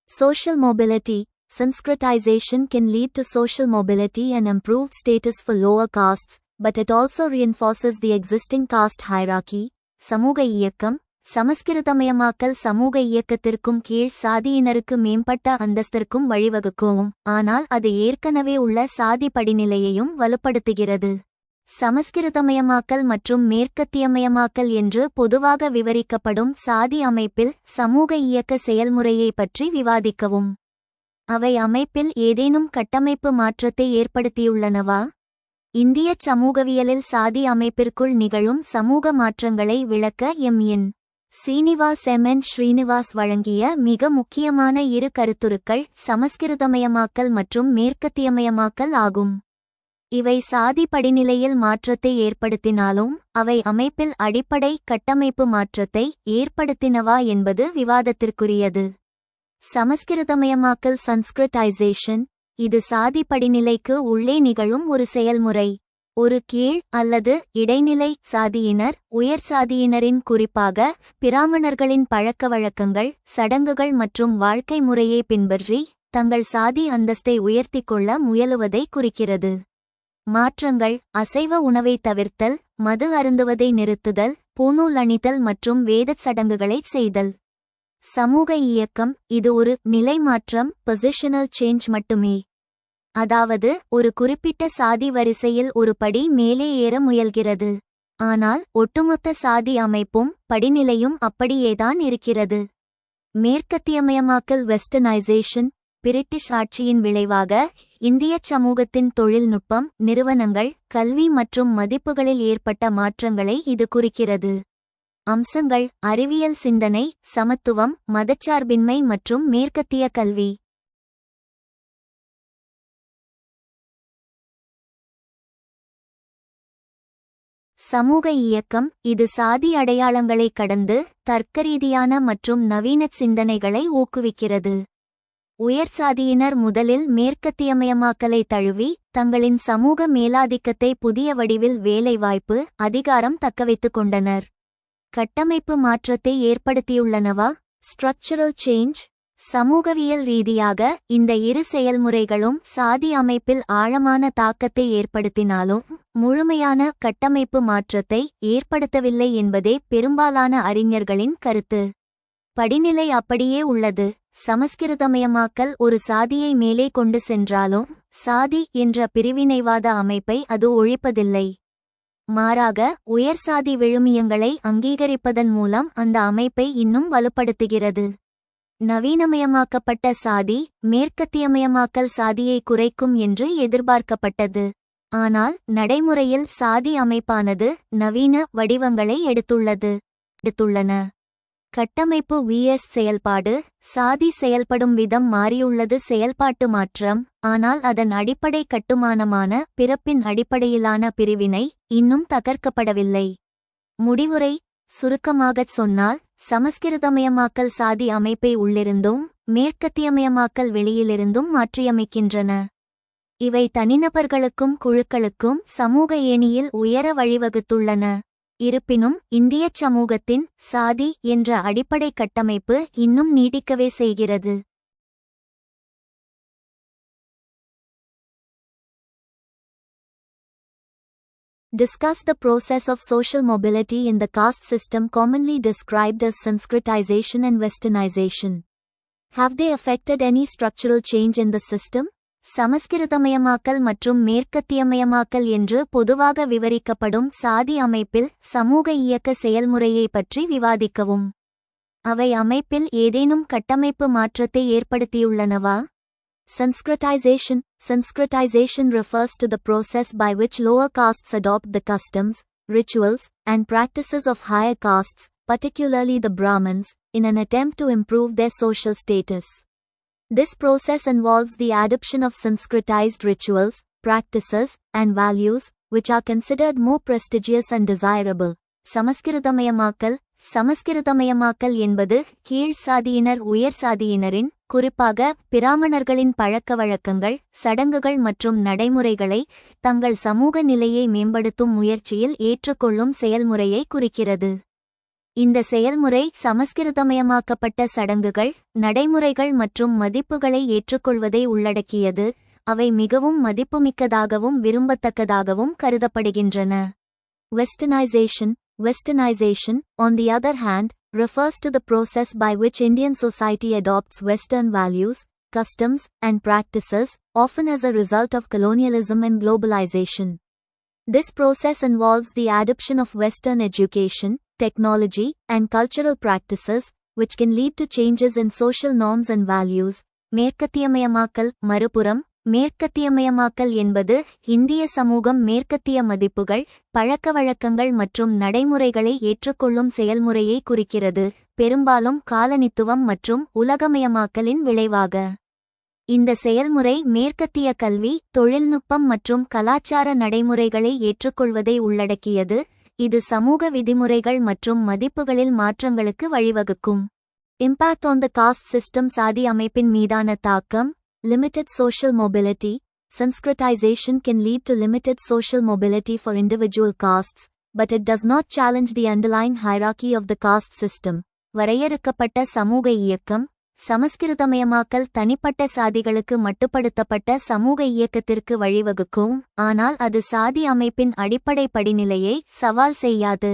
Speaker 1: Social mobility. Sanskritization can lead to social mobility and improved status for lower castes, but it also reinforces the existing caste hierarchy. சமூக இயக்கம். சமஸ்கிருதமயமாக்கல் சமூக இயக்கத்திற்கும் கீழ் சாதியினருக்கு மேம்பட்ட அந்தஸ்திற்கும் வழிவகுக்கும், ஆனால் அது ஏற்கனவே உள்ள சாதி படிநிலையையும் வலுப்படுத்துகிறது. சமஸ்கிருதமயமாக்கல் மற்றும் மேற்கத்தியமயமாக்கல் என்று பொதுவாக விவரிக்கப்படும் சாதி அமைப்பில் சமூக இயக்க செயல்முறையை பற்றி விவாதிக்கவும். அவை அமைப்பில் ஏதேனும் கட்டமைப்பு மாற்றத்தை ஏற்படுத்தியுள்ளனவா? இந்திய சமூகவியலில் சாதி அமைப்பிற்குள் நிகழும் சமூக மாற்றங்களை விளக்க எம்.என். சீனிவாஸ் எம்.என். ஸ்ரீனிவாஸ் வழங்கிய மிக முக்கியமான இரு கருத்துருக்கள் சமஸ்கிருதமயமாக்கல் மற்றும் மேற்கத்தியமயமாக்கல் ஆகும். இவை சாதி படிநிலையில் மாற்றத்தை ஏற்படுத்தினாலும் அவை அமைப்பில் அடிப்படை கட்டமைப்பு மாற்றத்தை ஏற்படுத்தினவா என்பது விவாதத்திற்குரியது. சமஸ்கிருதமயமாக்கல் சன்ஸ்கிருடைசேஷன். இது சாதி படிநிலைக்கு உள்ளே நிகழும் ஒரு செயல்முறை. ஒரு கீழ் அல்லது இடைநிலை சாதியினர் உயர் சாதியினரின், குறிப்பாக பிராமணர்களின் பழக்கவழக்கங்கள், சடங்குகள் மற்றும் வாழ்க்கை முறையை பின்பற்றி தங்கள் சாதி அந்தஸ்தை உயர்த்திக் கொள்ள முயலுவதை குறிக்கிறது. மாற்றங்கள். அசைவ உணவை தவிர்த்தல், மது அருந்துவதை நிறுத்துதல், பூணூல் அணிதல் மற்றும் வேதச் சடங்குகளை செய்தல். சமூக இயக்கம். இது ஒரு நிலை மாற்றம், பொசிஷனல் சேஞ்ச் மட்டுமே. அதாவது ஒரு குறிப்பிட்ட சாதி வரிசையில் ஒரு படி மேலே ஏற முயல்கிறது. ஆனால் ஒட்டுமொத்த சாதி அமைப்பும் படிநிலையும் அப்படியேதான் இருக்கிறது. மேற்கத்தியமயமாக்கல் வெஸ்டர்னைசேஷன். பிரிட்டிஷ் ஆட்சியின் விளைவாக இந்திய சமூகத்தின் தொழில்நுட்பம், நிறுவனங்கள், கல்வி மற்றும் மதிப்புகளில் ஏற்பட்ட மாற்றங்களை இது குறிக்கிறது. அம்சங்கள். அறிவியல் சிந்தனை, சமத்துவம், மதச்சார்பின்மை மற்றும் மேற்கத்திய கல்வி. சமூக இயக்கம். இது சாதி அடையாளங்களை கடந்து தர்க்கரீதியான மற்றும் நவீன சிந்தனைகளை ஊக்குவிக்கிறது. உயர் சாதியினர் முதலில் மேற்கத்தியமயமாக்கலை தழுவி தங்களின் சமூக மேலாதிக்கத்தை புதிய வடிவில் வேலைவாய்ப்பு, அதிகாரம் தக்கவைத்துக் கொண்டனர். கட்டமைப்பு மாற்றத்தை ஏற்படுத்தியுள்ளனவா? Structural change. சமூகவியல் ரீதியாக இந்த இரு செயல்முறைகளும் சாதி அமைப்பில் ஆழமான தாக்கத்தை ஏற்படுத்தினாலும் முழுமையான கட்டமைப்பு மாற்றத்தை ஏற்படுத்தவில்லை என்பதே பெரும்பாலான அறிஞர்களின் கருத்து. படிநிலை அப்படியே உள்ளது. சமஸ்கிருதமயமாக்கல் ஒரு சாதியை மேலே கொண்டு சென்றாலும் சாதி என்ற பிரிவினைவாத அமைப்பை அது ஒழிப்பதில்லை. மாறாக உயர் சாதி விழுமியங்களை அங்கீகரிப்பதன் மூலம் அந்த அமைப்பை இன்னும் வலுப்படுத்துகிறது. நவீனமயமாக்கப்பட்ட சாதி மேற்கத்தியமயமாக்கல் சாதியை குறைக்கும் என்று எதிர்பார்க்கப்பட்டது. ஆனால் நடைமுறையில் சாதி அமைப்பானது நவீன வடிவங்களை எடுத்துள்ளன. கட்டமைப்பு vs செயல்பாடு. சாதி செயல்படும் விதம் மாறியுள்ளது, செயல்பாட்டு மாற்றம். ஆனால் அதன் அடிப்படை கட்டுமானமான பிறப்பின் அடிப்படையிலான பிரிவினை இன்னும் தகர்க்கப்படவில்லை. முடிவுரை. சுருக்கமாகச் சொன்னால், சமஸ்கிருதமயமாக்கல் சாதி அமைப்பை உள்ளிருந்தும் மேற்கத்தியமயமாக்கல் வெளியிலிருந்தும் மாற்றியமைக்கின்றன. இவை தனிநபர்களுக்கும் குழுக்களுக்கும் சமூக ஏணியில் உயர வழிவகுத்துள்ளன. இருப்பினும் இந்தியச் சமூகத்தின் சாதி என்ற அடிப்படை கட்டமைப்பு இன்னும் நீடிக்கவே செய்கிறது. Discuss the process of social mobility in the caste system commonly described as Sanskritization and Westernization. Have they affected any structural change in the system? சமஸ்கிருதமயமாக்கல் மற்றும் மேற்கத்தியமயமாக்கல் என்று பொதுவாக விவரிக்கப்படும் சாதி அமைப்பில் சமூக இயக்க செயல்முறையை பற்றி விவாதிக்கவும். அவை அமைப்பில் ஏதேனும் கட்டமைப்பு மாற்றத்தை ஏற்படுத்தியுள்ளனவா? Sanskritization refers to the process by which lower castes adopt the customs, rituals, and practices of higher castes, particularly the Brahmins, in an attempt to improve their social status. This process involves the adoption of Sanskritized rituals, practices, and values, which are considered more prestigious and desirable. சமஸ்கிருதமயமாக்கல் என்பது கீழ் சாதியினர் உயர் சாதியினரின், குறிப்பாக பிராமணர்களின் பழக்கவழக்கங்கள், சடங்குகள் மற்றும் நடைமுறைகளை தங்கள் சமூக நிலையை மேம்படுத்தும் முயற்சியில் ஏற்றுக்கொள்ளும் செயல்முறையை குறிக்கிறது. இந்த செயல்முறை சமஸ்கிருதமயமாக்கப்பட்ட சடங்குகள், நடைமுறைகள் மற்றும் மதிப்புகளை ஏற்றுக்கொள்வதை உள்ளடக்கியது. அவை மிகவும் மதிப்புமிக்கதாகவும் விரும்பத்தக்கதாகவும் கருதப்படுகின்றன. Westernization, on the other hand, refers to the process by which Indian society adopts Western values, customs, and practices, often as a result of colonialism and globalization. This process involves the adoption of Western education, technology, and cultural practices, which can lead to changes in social norms and values. மேற்கத்தியமயமாக்கல் என்பது இந்திய சமூகம் மேற்கத்திய மதிப்புகள், பழக்கவழக்கங்கள் மற்றும் நடைமுறைகளை ஏற்றுக்கொள்ளும் செயல்முறையை குறிக்கிறது, பெரும்பாலும் காலனித்துவம் மற்றும் உலகமயமாக்கலின் விளைவாக. இந்த செயல்முறை மேற்கத்திய கல்வி, தொழில்நுட்பம் மற்றும் கலாச்சார நடைமுறைகளை ஏற்றுக்கொள்வதை உள்ளடக்கியது. இது சமூக விதிமுறைகள் மற்றும் மதிப்புகளில் மாற்றங்களுக்கு வழிவகுக்கும். Impact on the cost system. சாதி அமைப்பின் மீதான தாக்கம். Limited social mobility. Sanskritization can lead to limited social mobility for individual castes, but it does not challenge the underlying hierarchy of the caste system. வரையறுக்கப்பட்ட சமூக இயக்கம். சமஸ்கிருதமயமாக்கல் தனிப்பட்ட சாதிகளுக்கு மட்டுப்படுத்தப்பட்ட சமூக இயக்கத்திற்கு வழிவகுக்கும், ஆனால் அது சாதி அமைப்பின் அடிப்படை படிநிலையை சவால் செய்யாது.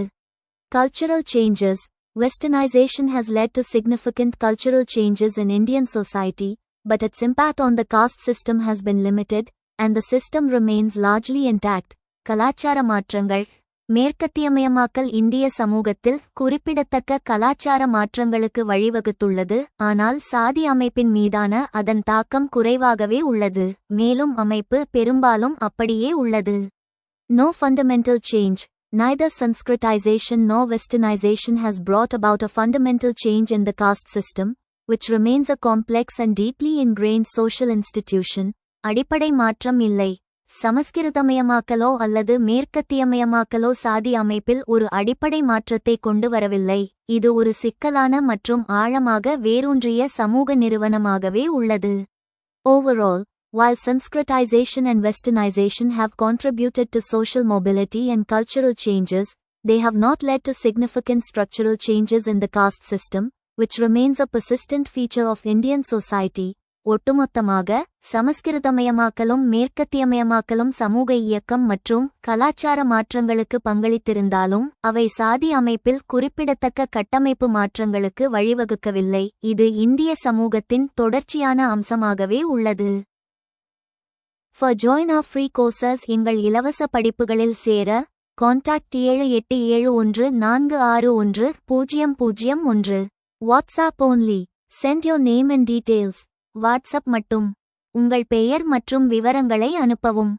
Speaker 1: Cultural changes. Westernization has led to significant cultural changes in Indian society, but its impact on the caste system has been limited, and the system remains largely intact. கலாச்சார மாற்றங்கள். மேற்கத்தியமயமாக்கல் இந்திய சமூகத்தில் குறிப்பிடத்தக்க கலாச்சார மாற்றங்களுக்கு வழிவகுத்துள்ளது, ஆனால் சாதி அமைப்பின் மீதான அதன் தாக்கம் குறைவாகவே உள்ளது, மேலும் அமைப்பு பெரும்பாலும் அப்படியே உள்ளது. No fundamental change. Neither Sanskritization nor Westernization has brought about a fundamental change in the caste system, which remains a complex and deeply ingrained social institution. அடிப்படை மாற்றம் இல்லை. சமஸ்கிருதமயமாக்கலோ அல்லது மேற்கத்தியமயமாக்கலோ சாதி அமைப்பில் ஒரு அடிப்படை மாற்றத்தை கொண்டு வரவில்லை. இது ஒரு சிக்கலான மற்றும் ஆழமாக வேரூன்றிய சமூக நிறுவனமாகவே உள்ளது. Overall, while Sanskritization and Westernization have contributed to social mobility and cultural changes, they have not led to significant structural changes in the caste system, which remains a persistent feature of Indian society. ஒட்டுமொத்தமாக, சமஸ்கிருதமயமாக்கலும் மேற்கத்தியமயமாக்கலும் சமூக இயக்கம் மற்றும் கலாச்சார மாற்றங்களுக்கு பங்களித்திருந்தாலும், அவை சாதி அமைப்பில் குறிப்பிடத்தக்க கட்டமைப்பு மாற்றங்களுக்கு வழிவகுக்கவில்லை. இது இந்திய சமூகத்தின் தொடர்ச்சியான அம்சமாகவே உள்ளது. For join our free courses. எங்கள் இலவச படிப்புகளில் சேர contact 7871461001. WhatsApp only. Send your name and details. WhatsApp மட்டும். உங்கள் பெயர் மற்றும் விவரங்களை அனுப்பவும்.